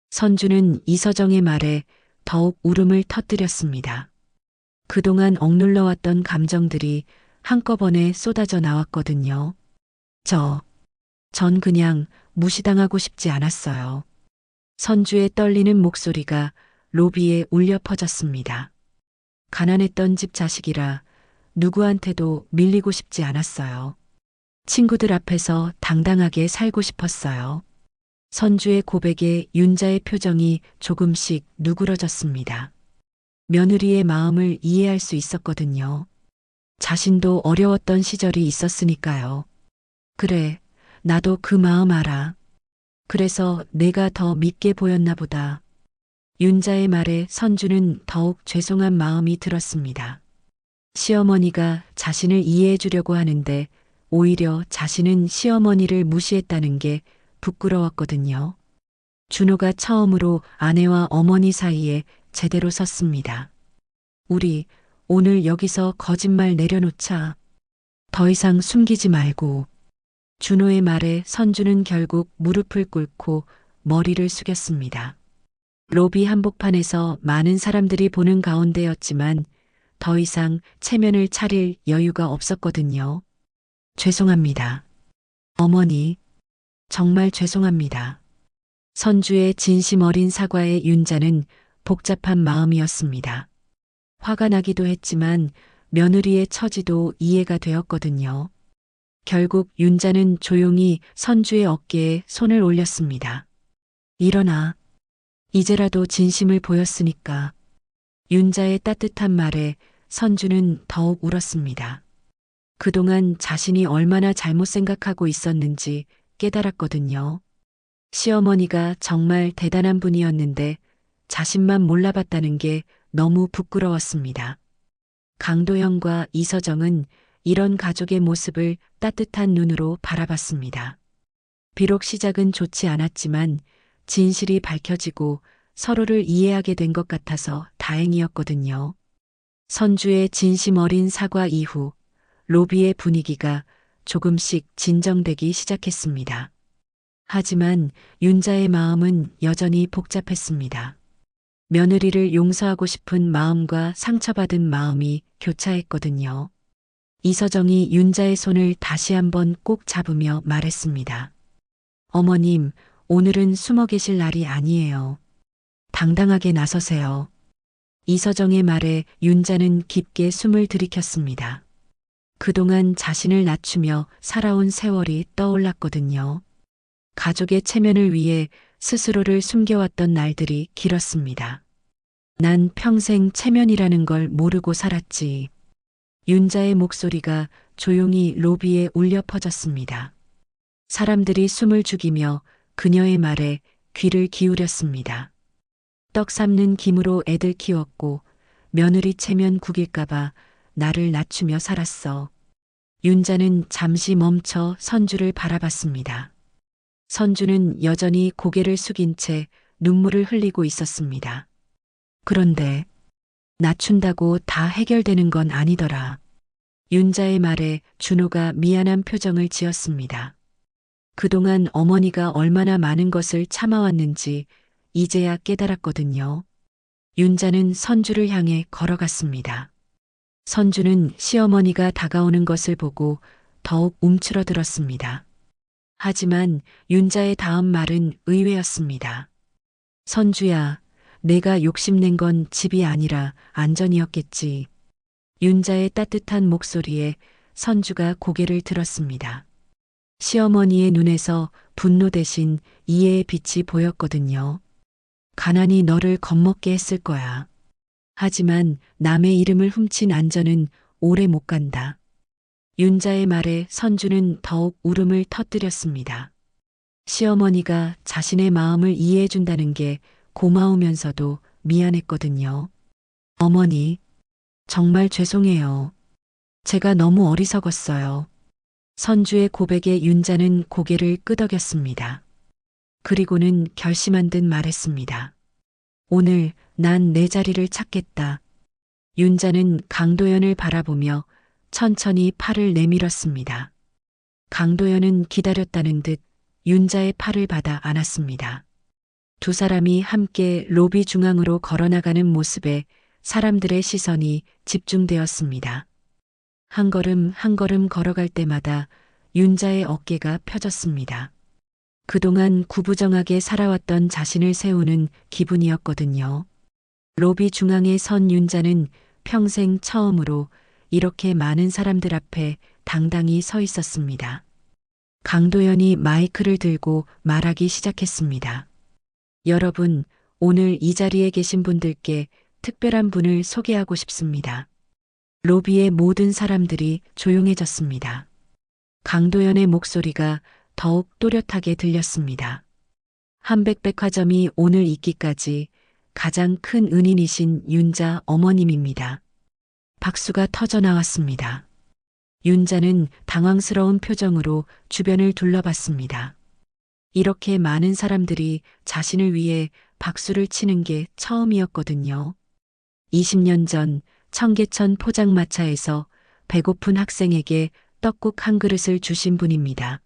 선주는 이서정의 말에 더욱 울음을 터뜨렸습니다. 그동안 억눌러왔던 감정들이 한꺼번에 쏟아져 나왔거든요. 전 그냥 무시당하고 싶지 않았어요. 선주의 떨리는 목소리가 로비에 울려 퍼졌습니다. 가난했던 집 자식이라 누구한테도 밀리고 싶지 않았어요. 친구들 앞에서 당당하게 살고 싶었어요. 선주의 고백에 윤자의 표정이 조금씩 누그러졌습니다. 며느리의 마음을 이해할 수 있었거든요. 자신도 어려웠던 시절이 있었으니까요. 그래, 나도 그 마음 알아. 그래서 내가 더 믿게 보였나 보다. 윤자의 말에 선주는 더욱 죄송한 마음이 들었습니다. 시어머니가 자신을 이해해 주려고 하는데 오히려 자신은 시어머니를 무시했다는 게 부끄러웠거든요. 준호가 처음으로 아내와 어머니 사이에 제대로 섰습니다. 우리 오늘 여기서 거짓말 내려놓자. 더 이상 숨기지 말고. 준호의 말에 선주는 결국 무릎을 꿇고 머리를 숙였습니다. 로비 한복판에서 많은 사람들이 보는 가운데였지만 더 이상 체면을 차릴 여유가 없었거든요. 죄송합니다. 어머니, 정말 죄송합니다. 선주의 진심 어린 사과에 윤자는 복잡한 마음이었습니다. 화가 나기도 했지만 며느리의 처지도 이해가 되었거든요. 결국 윤자는 조용히 선주의 어깨에 손을 올렸습니다. 일어나. 이제라도 진심을 보였으니까. 윤자의 따뜻한 말에 선주는 더욱 울었습니다. 그동안 자신이 얼마나 잘못 생각하고 있었는지 깨달았거든요. 시어머니가 정말 대단한 분이었는데 자신만 몰라봤다는 게 너무 부끄러웠습니다. 강도현과 이서정은 이런 가족의 모습을 따뜻한 눈으로 바라봤습니다. 비록 시작은 좋지 않았지만 진실이 밝혀지고 서로를 이해하게 된 것 같아서 다행이었거든요. 선주의 진심 어린 사과 이후 로비의 분위기가 조금씩 진정되기 시작했습니다. 하지만 윤자의 마음은 여전히 복잡했습니다. 며느리를 용서하고 싶은 마음과 상처받은 마음이 교차했거든요. 이서정이 윤자의 손을 다시 한번 꼭 잡으며 말했습니다. 어머님, 오늘은 숨어 계실 날이 아니에요. 당당하게 나서세요. 이서정의 말에 윤자는 깊게 숨을 들이켰습니다. 그동안 자신을 낮추며 살아온 세월이 떠올랐거든요. 가족의 체면을 위해 스스로를 숨겨왔던 날들이 길었습니다. 난 평생 체면이라는 걸 모르고 살았지. 윤자의 목소리가 조용히 로비에 울려 퍼졌습니다. 사람들이 숨을 죽이며 그녀의 말에 귀를 기울였습니다. 떡 삶는 김으로 애들 키웠고 며느리 체면 구길까봐 나를 낮추며 살았어. 윤자는 잠시 멈춰 선주를 바라봤습니다. 선주는 여전히 고개를 숙인 채 눈물을 흘리고 있었습니다. 그런데 낮춘다고 다 해결되는 건 아니더라. 윤자의 말에 준호가 미안한 표정을 지었습니다. 그동안 어머니가 얼마나 많은 것을 참아왔는지 이제야 깨달았거든요. 윤자는 선주를 향해 걸어갔습니다. 선주는 시어머니가 다가오는 것을 보고 더욱 움츠러들었습니다. 하지만 윤자의 다음 말은 의외였습니다. 선주야, 내가 욕심낸 건 집이 아니라 안전이었겠지. 윤자의 따뜻한 목소리에 선주가 고개를 들었습니다. 시어머니의 눈에서 분노 대신 이해의 빛이 보였거든요. 가난이 너를 겁먹게 했을 거야. 하지만 남의 이름을 훔친 안전은 오래 못 간다. 윤자의 말에 선주는 더욱 울음을 터뜨렸습니다. 시어머니가 자신의 마음을 이해해 준다는 게 고마우면서도 미안했거든요. 어머니, 정말 죄송해요. 제가 너무 어리석었어요. 선주의 고백에 윤자는 고개를 끄덕였습니다. 그리고는 결심한 듯 말했습니다. 오늘 난 내 자리를 찾겠다. 윤자는 강도현을 바라보며 천천히 팔을 내밀었습니다. 강도현은 기다렸다는 듯 윤자의 팔을 받아 안았습니다. 두 사람이 함께 로비 중앙으로 걸어나가는 모습에 사람들의 시선이 집중되었습니다. 한 걸음 한 걸음 걸어갈 때마다 윤자의 어깨가 펴졌습니다. 그동안 구부정하게 살아왔던 자신을 세우는 기분이었거든요. 로비 중앙에 선 윤자는 평생 처음으로 이렇게 많은 사람들 앞에 당당히 서 있었습니다. 강도연이 마이크를 들고 말하기 시작했습니다. 여러분, 오늘 이 자리에 계신 분들께 특별한 분을 소개하고 싶습니다. 로비의 모든 사람들이 조용해졌습니다. 강도연의 목소리가 더욱 또렷하게 들렸습니다. 한백백화점이 오늘 있기까지 가장 큰 은인이신 윤자 어머님입니다. 박수가 터져 나왔습니다. 윤자는 당황스러운 표정으로 주변을 둘러봤습니다. 이렇게 많은 사람들이 자신을 위해 박수를 치는 게 처음이었거든요. 20년 전 청계천 포장마차에서 배고픈 학생에게 떡국 한 그릇을 주신 분입니다.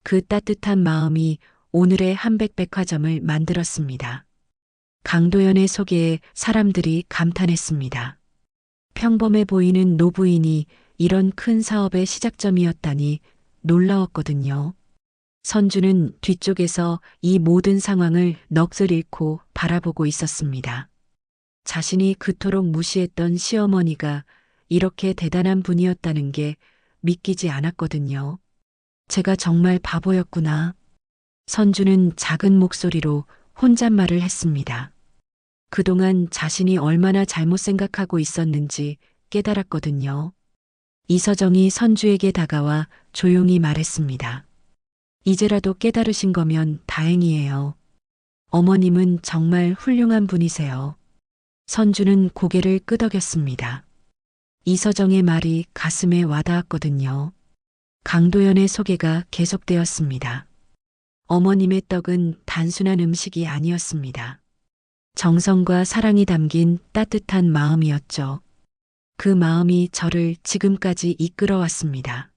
그 따뜻한 마음이 오늘의 한백백화점을 만들었습니다. 강도연의 소개에 사람들이 감탄했습니다. 평범해 보이는 노부인이 이런 큰 사업의 시작점이었다니 놀라웠거든요. 선주는 뒤쪽에서 이 모든 상황을 넋을 잃고 바라보고 있었습니다. 자신이 그토록 무시했던 시어머니가 이렇게 대단한 분이었다는 게 믿기지 않았거든요. 제가 정말 바보였구나. 선주는 작은 목소리로 혼잣말을 했습니다. 그동안 자신이 얼마나 잘못 생각하고 있었는지 깨달았거든요. 이서정이 선주에게 다가와 조용히 말했습니다. 이제라도 깨달으신 거면 다행이에요. 어머님은 정말 훌륭한 분이세요. 선주는 고개를 끄덕였습니다. 이서정의 말이 가슴에 와닿았거든요. 강도연의 소개가 계속되었습니다. 어머님의 떡은 단순한 음식이 아니었습니다. 정성과 사랑이 담긴 따뜻한 마음이었죠. 그 마음이 저를 지금까지 이끌어왔습니다.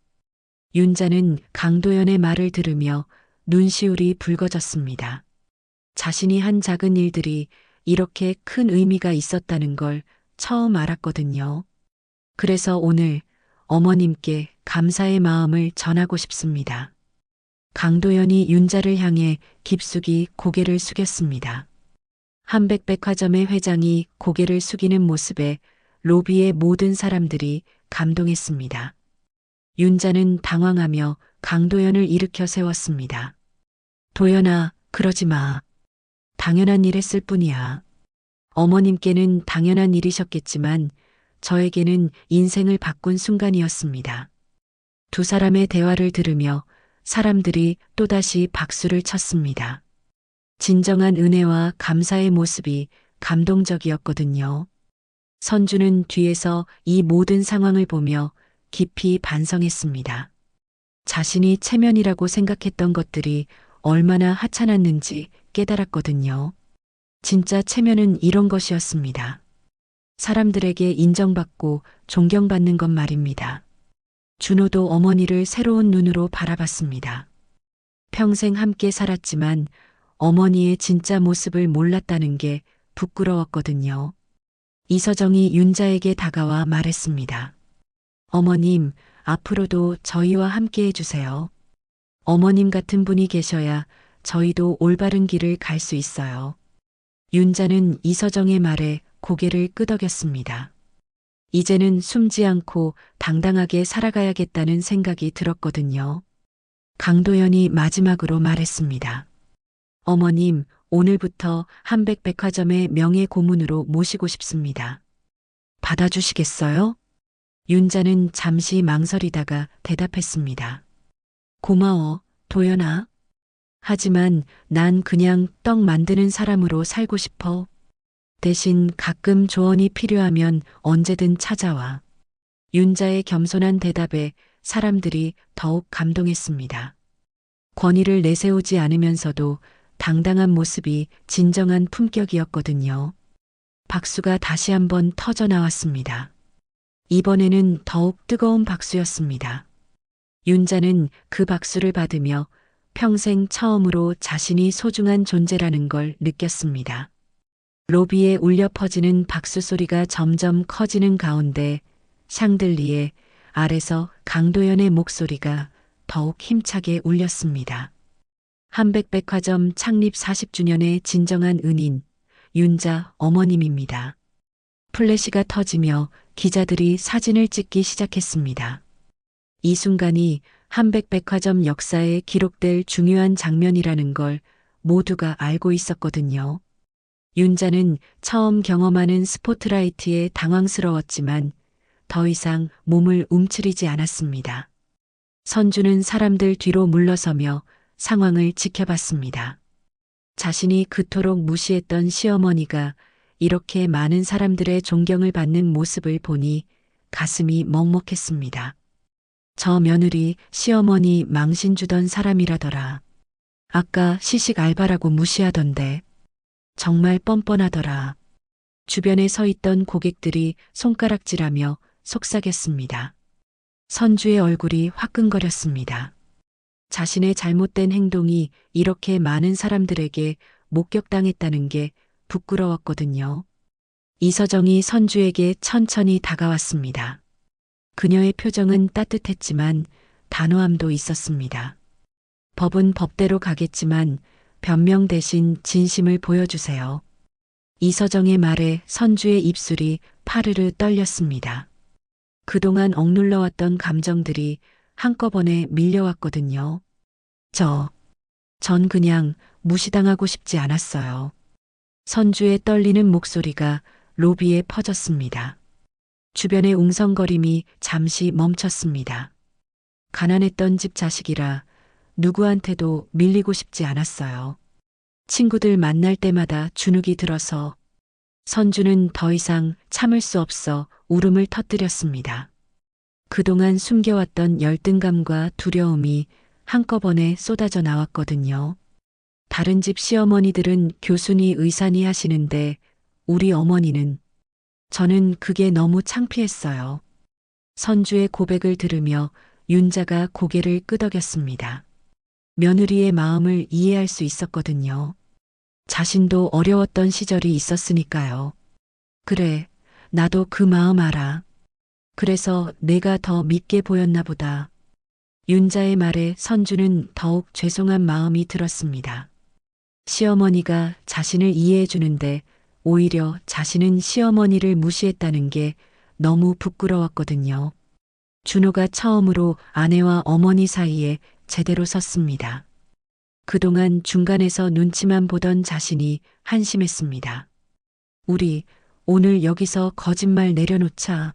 윤자는 강도연의 말을 들으며 눈시울이 붉어졌습니다. 자신이 한 작은 일들이 이렇게 큰 의미가 있었다는 걸 처음 알았거든요. 그래서 오늘 어머님께 감사의 마음을 전하고 싶습니다. 강도연이 윤자를 향해 깊숙이 고개를 숙였습니다. 한백백화점의 회장이 고개를 숙이는 모습에 로비의 모든 사람들이 감동했습니다. 윤자는 당황하며 강도연을 일으켜 세웠습니다. 도연아, 그러지 마. 당연한 일 했을 뿐이야. 어머님께는 당연한 일이셨겠지만 저에게는 인생을 바꾼 순간이었습니다. 두 사람의 대화를 들으며 사람들이 또다시 박수를 쳤습니다. 진정한 은혜와 감사의 모습이 감동적이었거든요. 선주는 뒤에서 이 모든 상황을 보며 깊이 반성했습니다. 자신이 체면이라고 생각했던 것들이 얼마나 하찮았는지 깨달았거든요. 진짜 체면은 이런 것이었습니다. 사람들에게 인정받고 존경받는 것 말입니다. 준호도 어머니를 새로운 눈으로 바라봤습니다. 평생 함께 살았지만 어머니의 진짜 모습을 몰랐다는 게 부끄러웠거든요. 이서정이 윤자에게 다가와 말했습니다. 어머님, 앞으로도 저희와 함께 해주세요. 어머님 같은 분이 계셔야 저희도 올바른 길을 갈 수 있어요. 윤자는 이서정의 말에 고개를 끄덕였습니다. 이제는 숨지 않고 당당하게 살아가야겠다는 생각이 들었거든요. 강도연이 마지막으로 말했습니다. 어머님, 오늘부터 한백백화점의 명예 고문으로 모시고 싶습니다. 받아주시겠어요? 윤자는 잠시 망설이다가 대답했습니다. 고마워, 도연아. 하지만 난 그냥 떡 만드는 사람으로 살고 싶어. 대신 가끔 조언이 필요하면 언제든 찾아와. 윤자의 겸손한 대답에 사람들이 더욱 감동했습니다. 권위를 내세우지 않으면서도 당당한 모습이 진정한 품격이었거든요. 박수가 다시 한번 터져 나왔습니다. 이번에는 더욱 뜨거운 박수였습니다. 윤자는 그 박수를 받으며 평생 처음으로 자신이 소중한 존재라는 걸 느꼈습니다. 로비에 울려 퍼지는 박수 소리가 점점 커지는 가운데 샹들리에 아래서 강도연의 목소리가 더욱 힘차게 울렸습니다. 한백백화점 창립 40주년의 진정한 은인, 윤자 어머님입니다. 플래시가 터지며 기자들이 사진을 찍기 시작했습니다. 이 순간이 한백백화점 역사에 기록될 중요한 장면이라는 걸 모두가 알고 있었거든요. 윤자는 처음 경험하는 스포트라이트에 당황스러웠지만 더 이상 몸을 움츠리지 않았습니다. 선주는 사람들 뒤로 물러서며 상황을 지켜봤습니다. 자신이 그토록 무시했던 시어머니가 이렇게 많은 사람들의 존경을 받는 모습을 보니 가슴이 먹먹했습니다. 저 며느리 시어머니 망신 주던 사람이라더라. 아까 시식 알바라고 무시하던데. 정말 뻔뻔하더라. 주변에 서 있던 고객들이 손가락질하며 속삭였습니다. 선주의 얼굴이 화끈거렸습니다. 자신의 잘못된 행동이 이렇게 많은 사람들에게 목격당했다는 게 부끄러웠거든요. 이서정이 선주에게 천천히 다가왔습니다. 그녀의 표정은 따뜻했지만 단호함도 있었습니다. 법은 법대로 가겠지만 변명 대신 진심을 보여주세요. 이서정의 말에 선주의 입술이 파르르 떨렸습니다. 그동안 억눌러왔던 감정들이 한꺼번에 밀려왔거든요. 전 그냥 무시당하고 싶지 않았어요. 선주의 떨리는 목소리가 로비에 퍼졌습니다. 주변의 웅성거림이 잠시 멈췄습니다. 가난했던 집 자식이라 누구한테도 밀리고 싶지 않았어요. 친구들 만날 때마다 주눅이 들어서 선주는 더 이상 참을 수 없어 울음을 터뜨렸습니다. 그동안 숨겨왔던 열등감과 두려움이 한꺼번에 쏟아져 나왔거든요. 다른 집 시어머니들은 교수니 의사니 하시는데 우리 어머니는 저는 그게 너무 창피했어요. 선주의 고백을 들으며 윤자가 고개를 끄덕였습니다. 며느리의 마음을 이해할 수 있었거든요. 자신도 어려웠던 시절이 있었으니까요. 그래, 나도 그 마음 알아. 그래서 내가 더 밉게 보였나 보다. 윤자의 말에 선주는 더욱 죄송한 마음이 들었습니다. 시어머니가 자신을 이해해 주는데 오히려 자신은 시어머니를 무시했다는 게 너무 부끄러웠거든요. 준호가 처음으로 아내와 어머니 사이에 제대로 섰습니다. 그동안 중간에서 눈치만 보던 자신이 한심했습니다. 우리 오늘 여기서 거짓말 내려놓자.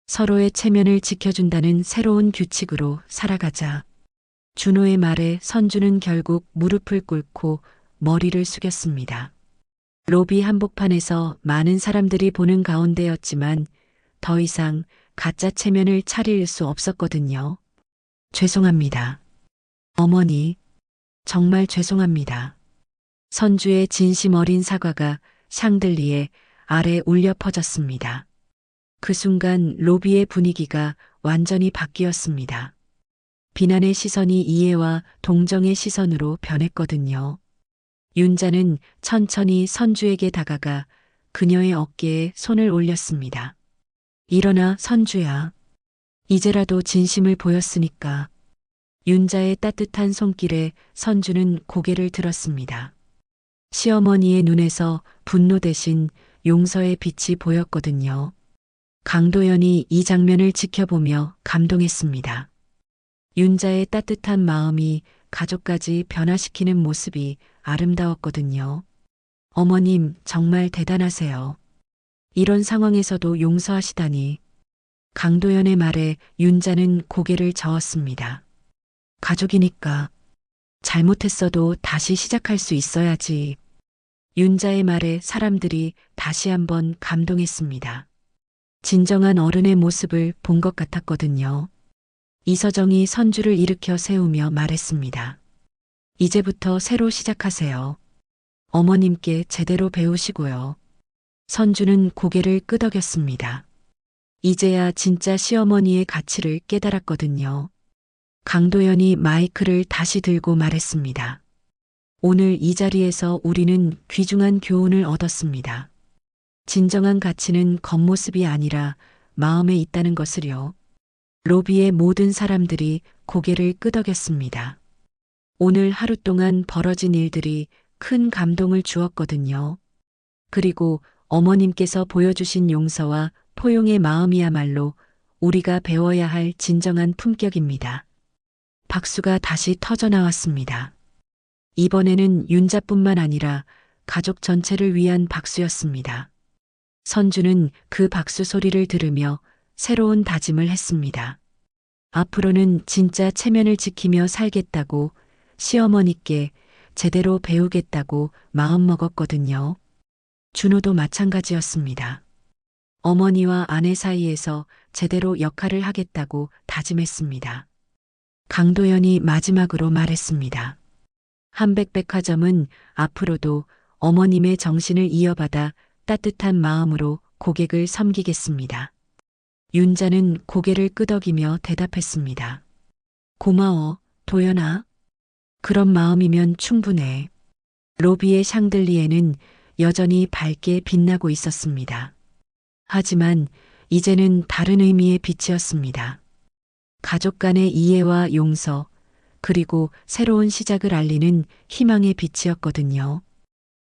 서로의 체면을 지켜준다는 새로운 규칙으로 살아가자. 준호의 말에 선주는 결국 무릎을 꿇고 머리를 숙였습니다. 로비 한복판에서 많은 사람들이 보는 가운데였지만 더 이상 가짜 체면을 차릴 수 없었거든요. 죄송합니다. 어머니, 정말 죄송합니다. 선주의 진심 어린 사과가 샹들리에 아래 울려 퍼졌습니다. 그 순간 로비의 분위기가 완전히 바뀌었습니다. 비난의 시선이 이해와 동정의 시선으로 변했거든요. 윤자는 천천히 선주에게 다가가 그녀의 어깨에 손을 올렸습니다. 일어나 선주야. 이제라도 진심을 보였으니까. 윤자의 따뜻한 손길에 선주는 고개를 들었습니다. 시어머니의 눈에서 분노 대신 용서의 빛이 보였거든요. 강도연이 이 장면을 지켜보며 감동했습니다. 윤자의 따뜻한 마음이 가족까지 변화시키는 모습이 아름다웠거든요. 어머님, 정말 대단하세요. 이런 상황에서도 용서하시다니. 강도연의 말에 윤자는 고개를 저었습니다. 가족이니까 잘못했어도 다시 시작할 수 있어야지. 윤자의 말에 사람들이 다시 한번 감동했습니다. 진정한 어른의 모습을 본 것 같았거든요. 이서정이 선주를 일으켜 세우며 말했습니다. 이제부터 새로 시작하세요. 어머님께 제대로 배우시고요. 선주는 고개를 끄덕였습니다. 이제야 진짜 시어머니의 가치를 깨달았거든요. 강도연이 마이크를 다시 들고 말했습니다. 오늘 이 자리에서 우리는 귀중한 교훈을 얻었습니다. 진정한 가치는 겉모습이 아니라 마음에 있다는 것을요. 로비의 모든 사람들이 고개를 끄덕였습니다. 오늘 하루 동안 벌어진 일들이 큰 감동을 주었거든요. 그리고 어머님께서 보여주신 용서와 포용의 마음이야말로 우리가 배워야 할 진정한 품격입니다. 박수가 다시 터져 나왔습니다. 이번에는 윤자뿐만 아니라 가족 전체를 위한 박수였습니다. 선주는 그 박수 소리를 들으며 새로운 다짐을 했습니다. 앞으로는 진짜 체면을 지키며 살겠다고 시어머니께 제대로 배우겠다고 마음먹었거든요. 준호도 마찬가지였습니다. 어머니와 아내 사이에서 제대로 역할을 하겠다고 다짐했습니다. 강도연이 마지막으로 말했습니다. 한백백화점은 앞으로도 어머님의 정신을 이어받아 따뜻한 마음으로 고객을 섬기겠습니다. 윤자는 고개를 끄덕이며 대답했습니다. 고마워, 도연아. 그런 마음이면 충분해. 로비의 샹들리에는 여전히 밝게 빛나고 있었습니다. 하지만 이제는 다른 의미의 빛이었습니다. 가족 간의 이해와 용서, 그리고 새로운 시작을 알리는 희망의 빛이었거든요.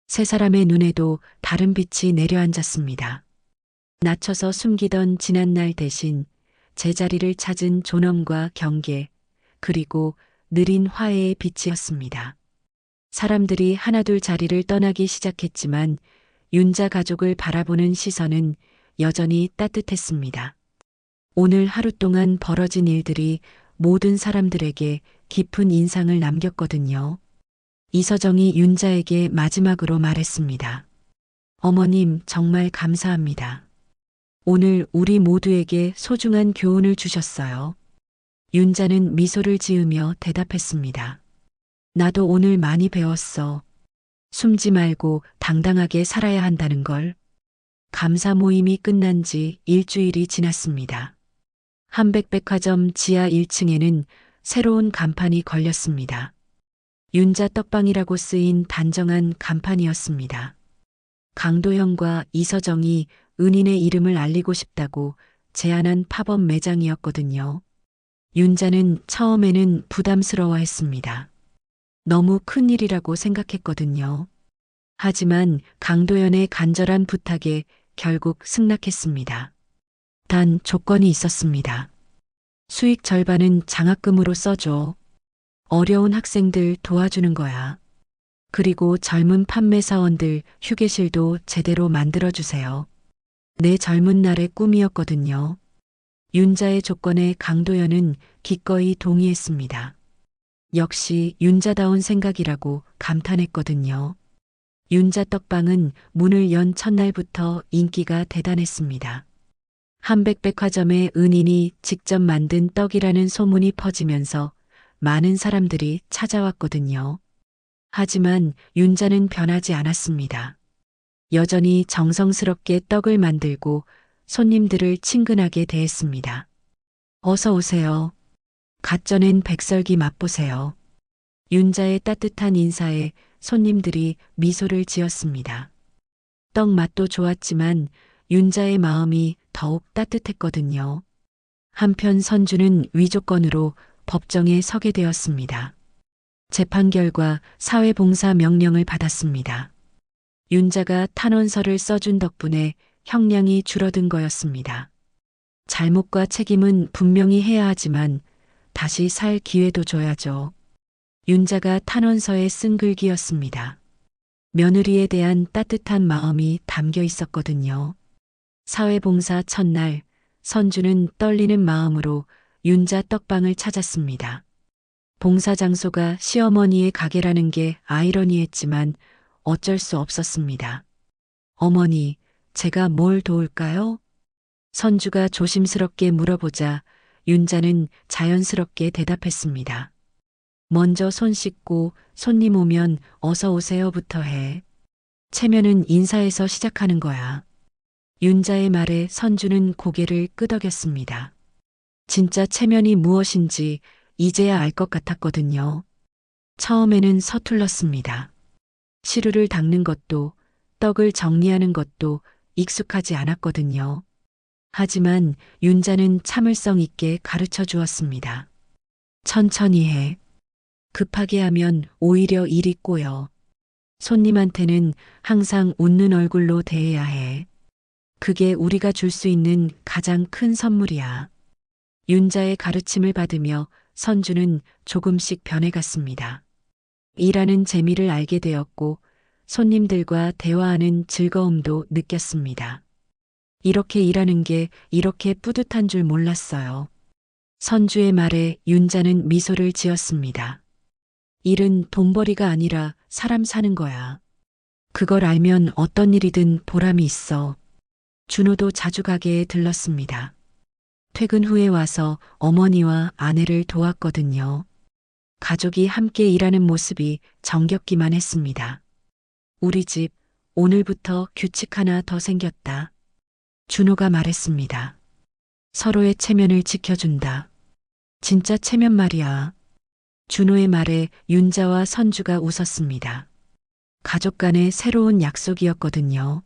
세 사람의 눈에도 다른 빛이 내려앉았습니다. 낮춰서 숨기던 지난날 대신 제자리를 찾은 존엄과 경계, 그리고 느린 화해의 빛이었습니다. 사람들이 하나둘 자리를 떠나기 시작했지만 윤자 가족을 바라보는 시선은 여전히 따뜻했습니다. 오늘 하루 동안 벌어진 일들이 모든 사람들에게 깊은 인상을 남겼거든요. 이서정이 윤자에게 마지막으로 말했습니다. 어머님, 정말 감사합니다. 오늘 우리 모두에게 소중한 교훈을 주셨어요. 윤자는 미소를 지으며 대답했습니다. 나도 오늘 많이 배웠어. 숨지 말고 당당하게 살아야 한다는 걸. 감사 모임이 끝난 지 일주일이 지났습니다. 한백백화점 지하 1층에는 새로운 간판이 걸렸습니다. 윤자 떡방이라고 쓰인 단정한 간판이었습니다. 강도형과 이서정이 은인의 이름을 알리고 싶다고 제안한 팝업 매장이었거든요. 윤자는 처음에는 부담스러워했습니다. 너무 큰일이라고 생각했거든요. 하지만 강도연의 간절한 부탁에 결국 승낙했습니다. 단 조건이 있었습니다. 수익 절반은 장학금으로 써줘. 어려운 학생들 도와주는 거야. 그리고 젊은 판매사원들 휴게실도 제대로 만들어주세요. 내 젊은 날의 꿈이었거든요. 윤자의 조건에 강도연은 기꺼이 동의했습니다. 역시 윤자다운 생각이라고 감탄했거든요. 윤자 떡방은 문을 연 첫날부터 인기가 대단했습니다. 한백백화점의 은인이 직접 만든 떡이라는 소문이 퍼지면서 많은 사람들이 찾아왔거든요. 하지만 윤자는 변하지 않았습니다. 여전히 정성스럽게 떡을 만들고 손님들을 친근하게 대했습니다. 어서 오세요. 갓 쪄낸 백설기 맛보세요. 윤자의 따뜻한 인사에 손님들이 미소를 지었습니다. 떡 맛도 좋았지만 윤자의 마음이 더욱 따뜻했거든요. 한편 선주는 위조건으로 법정에 서게 되었습니다. 재판 결과 사회봉사 명령을 받았습니다. 윤자가 탄원서를 써준 덕분에 형량이 줄어든 거였습니다. 잘못과 책임은 분명히 해야 하지만 다시 살 기회도 줘야죠. 윤자가 탄원서에 쓴 글귀였습니다. 며느리에 대한 따뜻한 마음이 담겨 있었거든요. 사회봉사 첫날, 선주는 떨리는 마음으로 윤자 떡방을 찾았습니다. 봉사 장소가 시어머니의 가게라는 게 아이러니했지만 어쩔 수 없었습니다. 어머니, 제가 뭘 도울까요? 선주가 조심스럽게 물어보자 윤자는 자연스럽게 대답했습니다. 먼저 손 씻고 손님 오면 어서 오세요부터 해. 체면은 인사에서 시작하는 거야. 윤자의 말에 선주는 고개를 끄덕였습니다. 진짜 체면이 무엇인지 이제야 알 것 같았거든요. 처음에는 서툴렀습니다. 시루를 닦는 것도 떡을 정리하는 것도 익숙하지 않았거든요. 하지만 윤자는 참을성 있게 가르쳐 주었습니다. 천천히 해. 급하게 하면 오히려 일이 꼬여. 손님한테는 항상 웃는 얼굴로 대해야 해. 그게 우리가 줄 수 있는 가장 큰 선물이야. 윤자의 가르침을 받으며 선주는 조금씩 변해갔습니다. 일하는 재미를 알게 되었고 손님들과 대화하는 즐거움도 느꼈습니다. 이렇게 일하는 게 이렇게 뿌듯한 줄 몰랐어요. 선주의 말에 윤자는 미소를 지었습니다. 일은 돈벌이가 아니라 사람 사는 거야. 그걸 알면 어떤 일이든 보람이 있어. 준호도 자주 가게에 들렀습니다. 퇴근 후에 와서 어머니와 아내를 도왔거든요. 가족이 함께 일하는 모습이 정겹기만 했습니다. 우리 집 오늘부터 규칙 하나 더 생겼다. 준호가 말했습니다. 서로의 체면을 지켜준다. 진짜 체면 말이야. 준호의 말에 윤자와 선주가 웃었습니다. 가족 간의 새로운 약속이었거든요.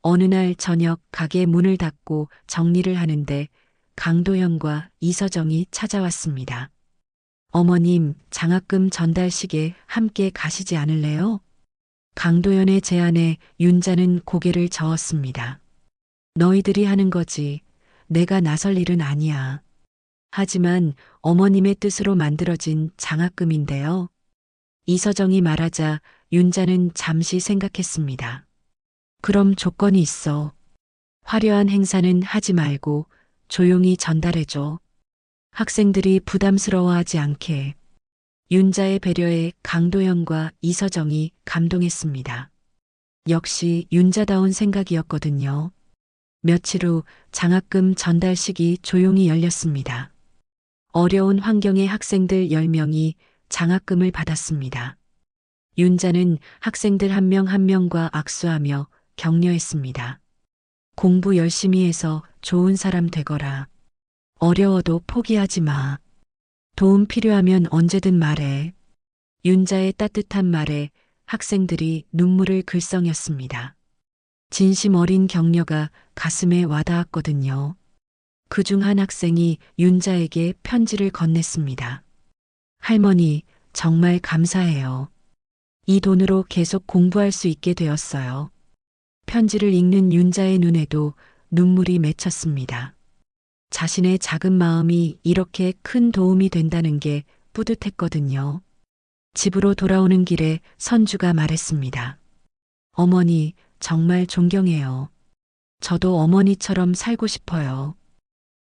어느 날 저녁 가게 문을 닫고 정리를 하는데 강도현과 이서정이 찾아왔습니다. 어머님, 장학금 전달식에 함께 가시지 않을래요? 강도현의 제안에 윤자는 고개를 저었습니다. 너희들이 하는 거지. 내가 나설 일은 아니야. 하지만 어머님의 뜻으로 만들어진 장학금인데요. 이서정이 말하자 윤자는 잠시 생각했습니다. 그럼 조건이 있어. 화려한 행사는 하지 말고 조용히 전달해줘. 학생들이 부담스러워하지 않게. 윤자의 배려에 강도현과 이서정이 감동했습니다. 역시 윤자다운 생각이었거든요. 며칠 후 장학금 전달식이 조용히 열렸습니다. 어려운 환경의 학생들 10명이 장학금을 받았습니다. 윤자는 학생들 한 명 한 명과 악수하며 격려했습니다. 공부 열심히 해서 좋은 사람 되거라. 어려워도 포기하지 마. 도움 필요하면 언제든 말해. 윤자의 따뜻한 말에 학생들이 눈물을 글썽였습니다. 진심 어린 격려가 가슴에 와닿았거든요. 그중 한 학생이 윤자에게 편지를 건넸습니다. 할머니, 정말 감사해요. 이 돈으로 계속 공부할 수 있게 되었어요. 편지를 읽는 윤자의 눈에도 눈물이 맺혔습니다. 자신의 작은 마음이 이렇게 큰 도움이 된다는 게 뿌듯했거든요. 집으로 돌아오는 길에 선주가 말했습니다. 어머니, 정말 존경해요. 저도 어머니처럼 살고 싶어요.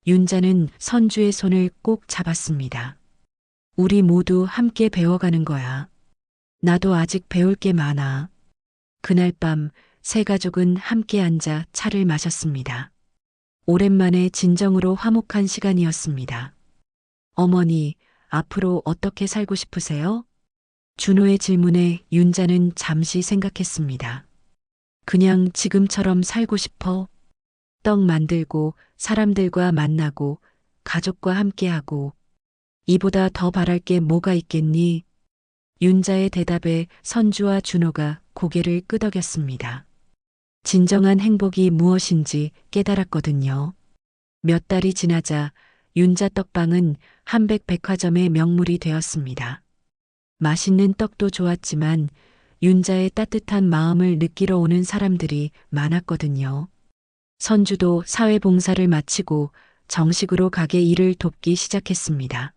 윤자는 선주의 손을 꼭 잡았습니다. 우리 모두 함께 배워가는 거야. 나도 아직 배울 게 많아. 그날 밤 세 가족은 함께 앉아 차를 마셨습니다. 오랜만에 진정으로 화목한 시간이었습니다. 어머니, 앞으로 어떻게 살고 싶으세요? 준호의 질문에 윤자는 잠시 생각했습니다. 그냥 지금처럼 살고 싶어. 떡 만들고 사람들과 만나고 가족과 함께하고 이보다 더 바랄 게 뭐가 있겠니? 윤자의 대답에 선주와 준호가 고개를 끄덕였습니다. 진정한 행복이 무엇인지 깨달았거든요. 몇 달이 지나자 윤자 떡방은 한백 백화점의 명물이 되었습니다. 맛있는 떡도 좋았지만 윤자의 따뜻한 마음을 느끼러 오는 사람들이 많았거든요. 선주도 사회봉사를 마치고 정식으로 가게 일을 돕기 시작했습니다.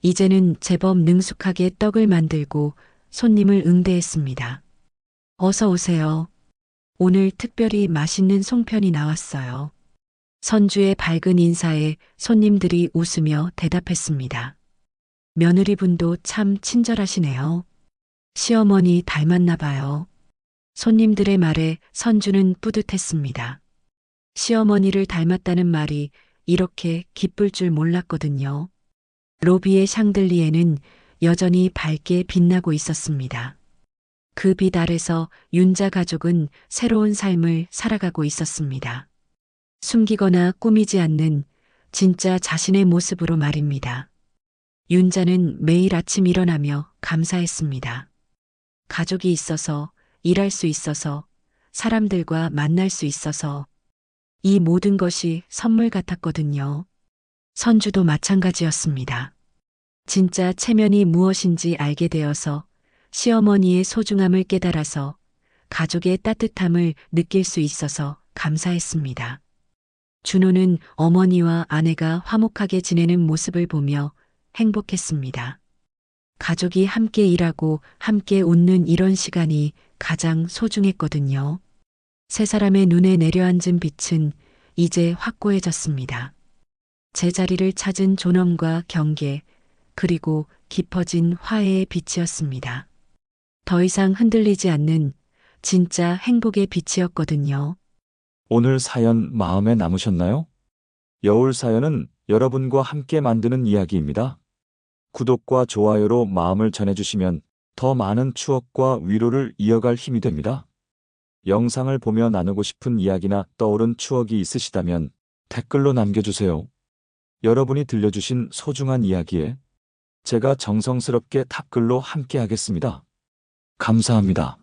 이제는 제법 능숙하게 떡을 만들고 손님을 응대했습니다. 어서 오세요. 오늘 특별히 맛있는 송편이 나왔어요. 선주의 밝은 인사에 손님들이 웃으며 대답했습니다. 며느리분도 참 친절하시네요. 시어머니 닮았나 봐요. 손님들의 말에 선주는 뿌듯했습니다. 시어머니를 닮았다는 말이 이렇게 기쁠 줄 몰랐거든요. 로비의 샹들리에는 여전히 밝게 빛나고 있었습니다. 그 빛 아래서 윤자 가족은 새로운 삶을 살아가고 있었습니다. 숨기거나 꾸미지 않는 진짜 자신의 모습으로 말입니다. 윤자는 매일 아침 일어나며 감사했습니다. 가족이 있어서, 일할 수 있어서, 사람들과 만날 수 있어서 이 모든 것이 선물 같았거든요. 선주도 마찬가지였습니다. 진짜 체면이 무엇인지 알게 되어서 시어머니의 소중함을 깨달아서 가족의 따뜻함을 느낄 수 있어서 감사했습니다. 준호는 어머니와 아내가 화목하게 지내는 모습을 보며 행복했습니다. 가족이 함께 일하고 함께 웃는 이런 시간이 가장 소중했거든요. 세 사람의 눈에 내려앉은 빛은 이제 확고해졌습니다. 제자리를 찾은 존엄과 경계, 그리고 깊어진 화해의 빛이었습니다. 더 이상 흔들리지 않는 진짜 행복의 빛이었거든요. 오늘 사연 마음에 남으셨나요? 여울 사연은 여러분과 함께 만드는 이야기입니다. 구독과 좋아요로 마음을 전해주시면 더 많은 추억과 위로를 이어갈 힘이 됩니다. 영상을 보며 나누고 싶은 이야기나 떠오른 추억이 있으시다면 댓글로 남겨주세요. 여러분이 들려주신 소중한 이야기에 제가 정성스럽게 답글로 함께 하겠습니다. 감사합니다.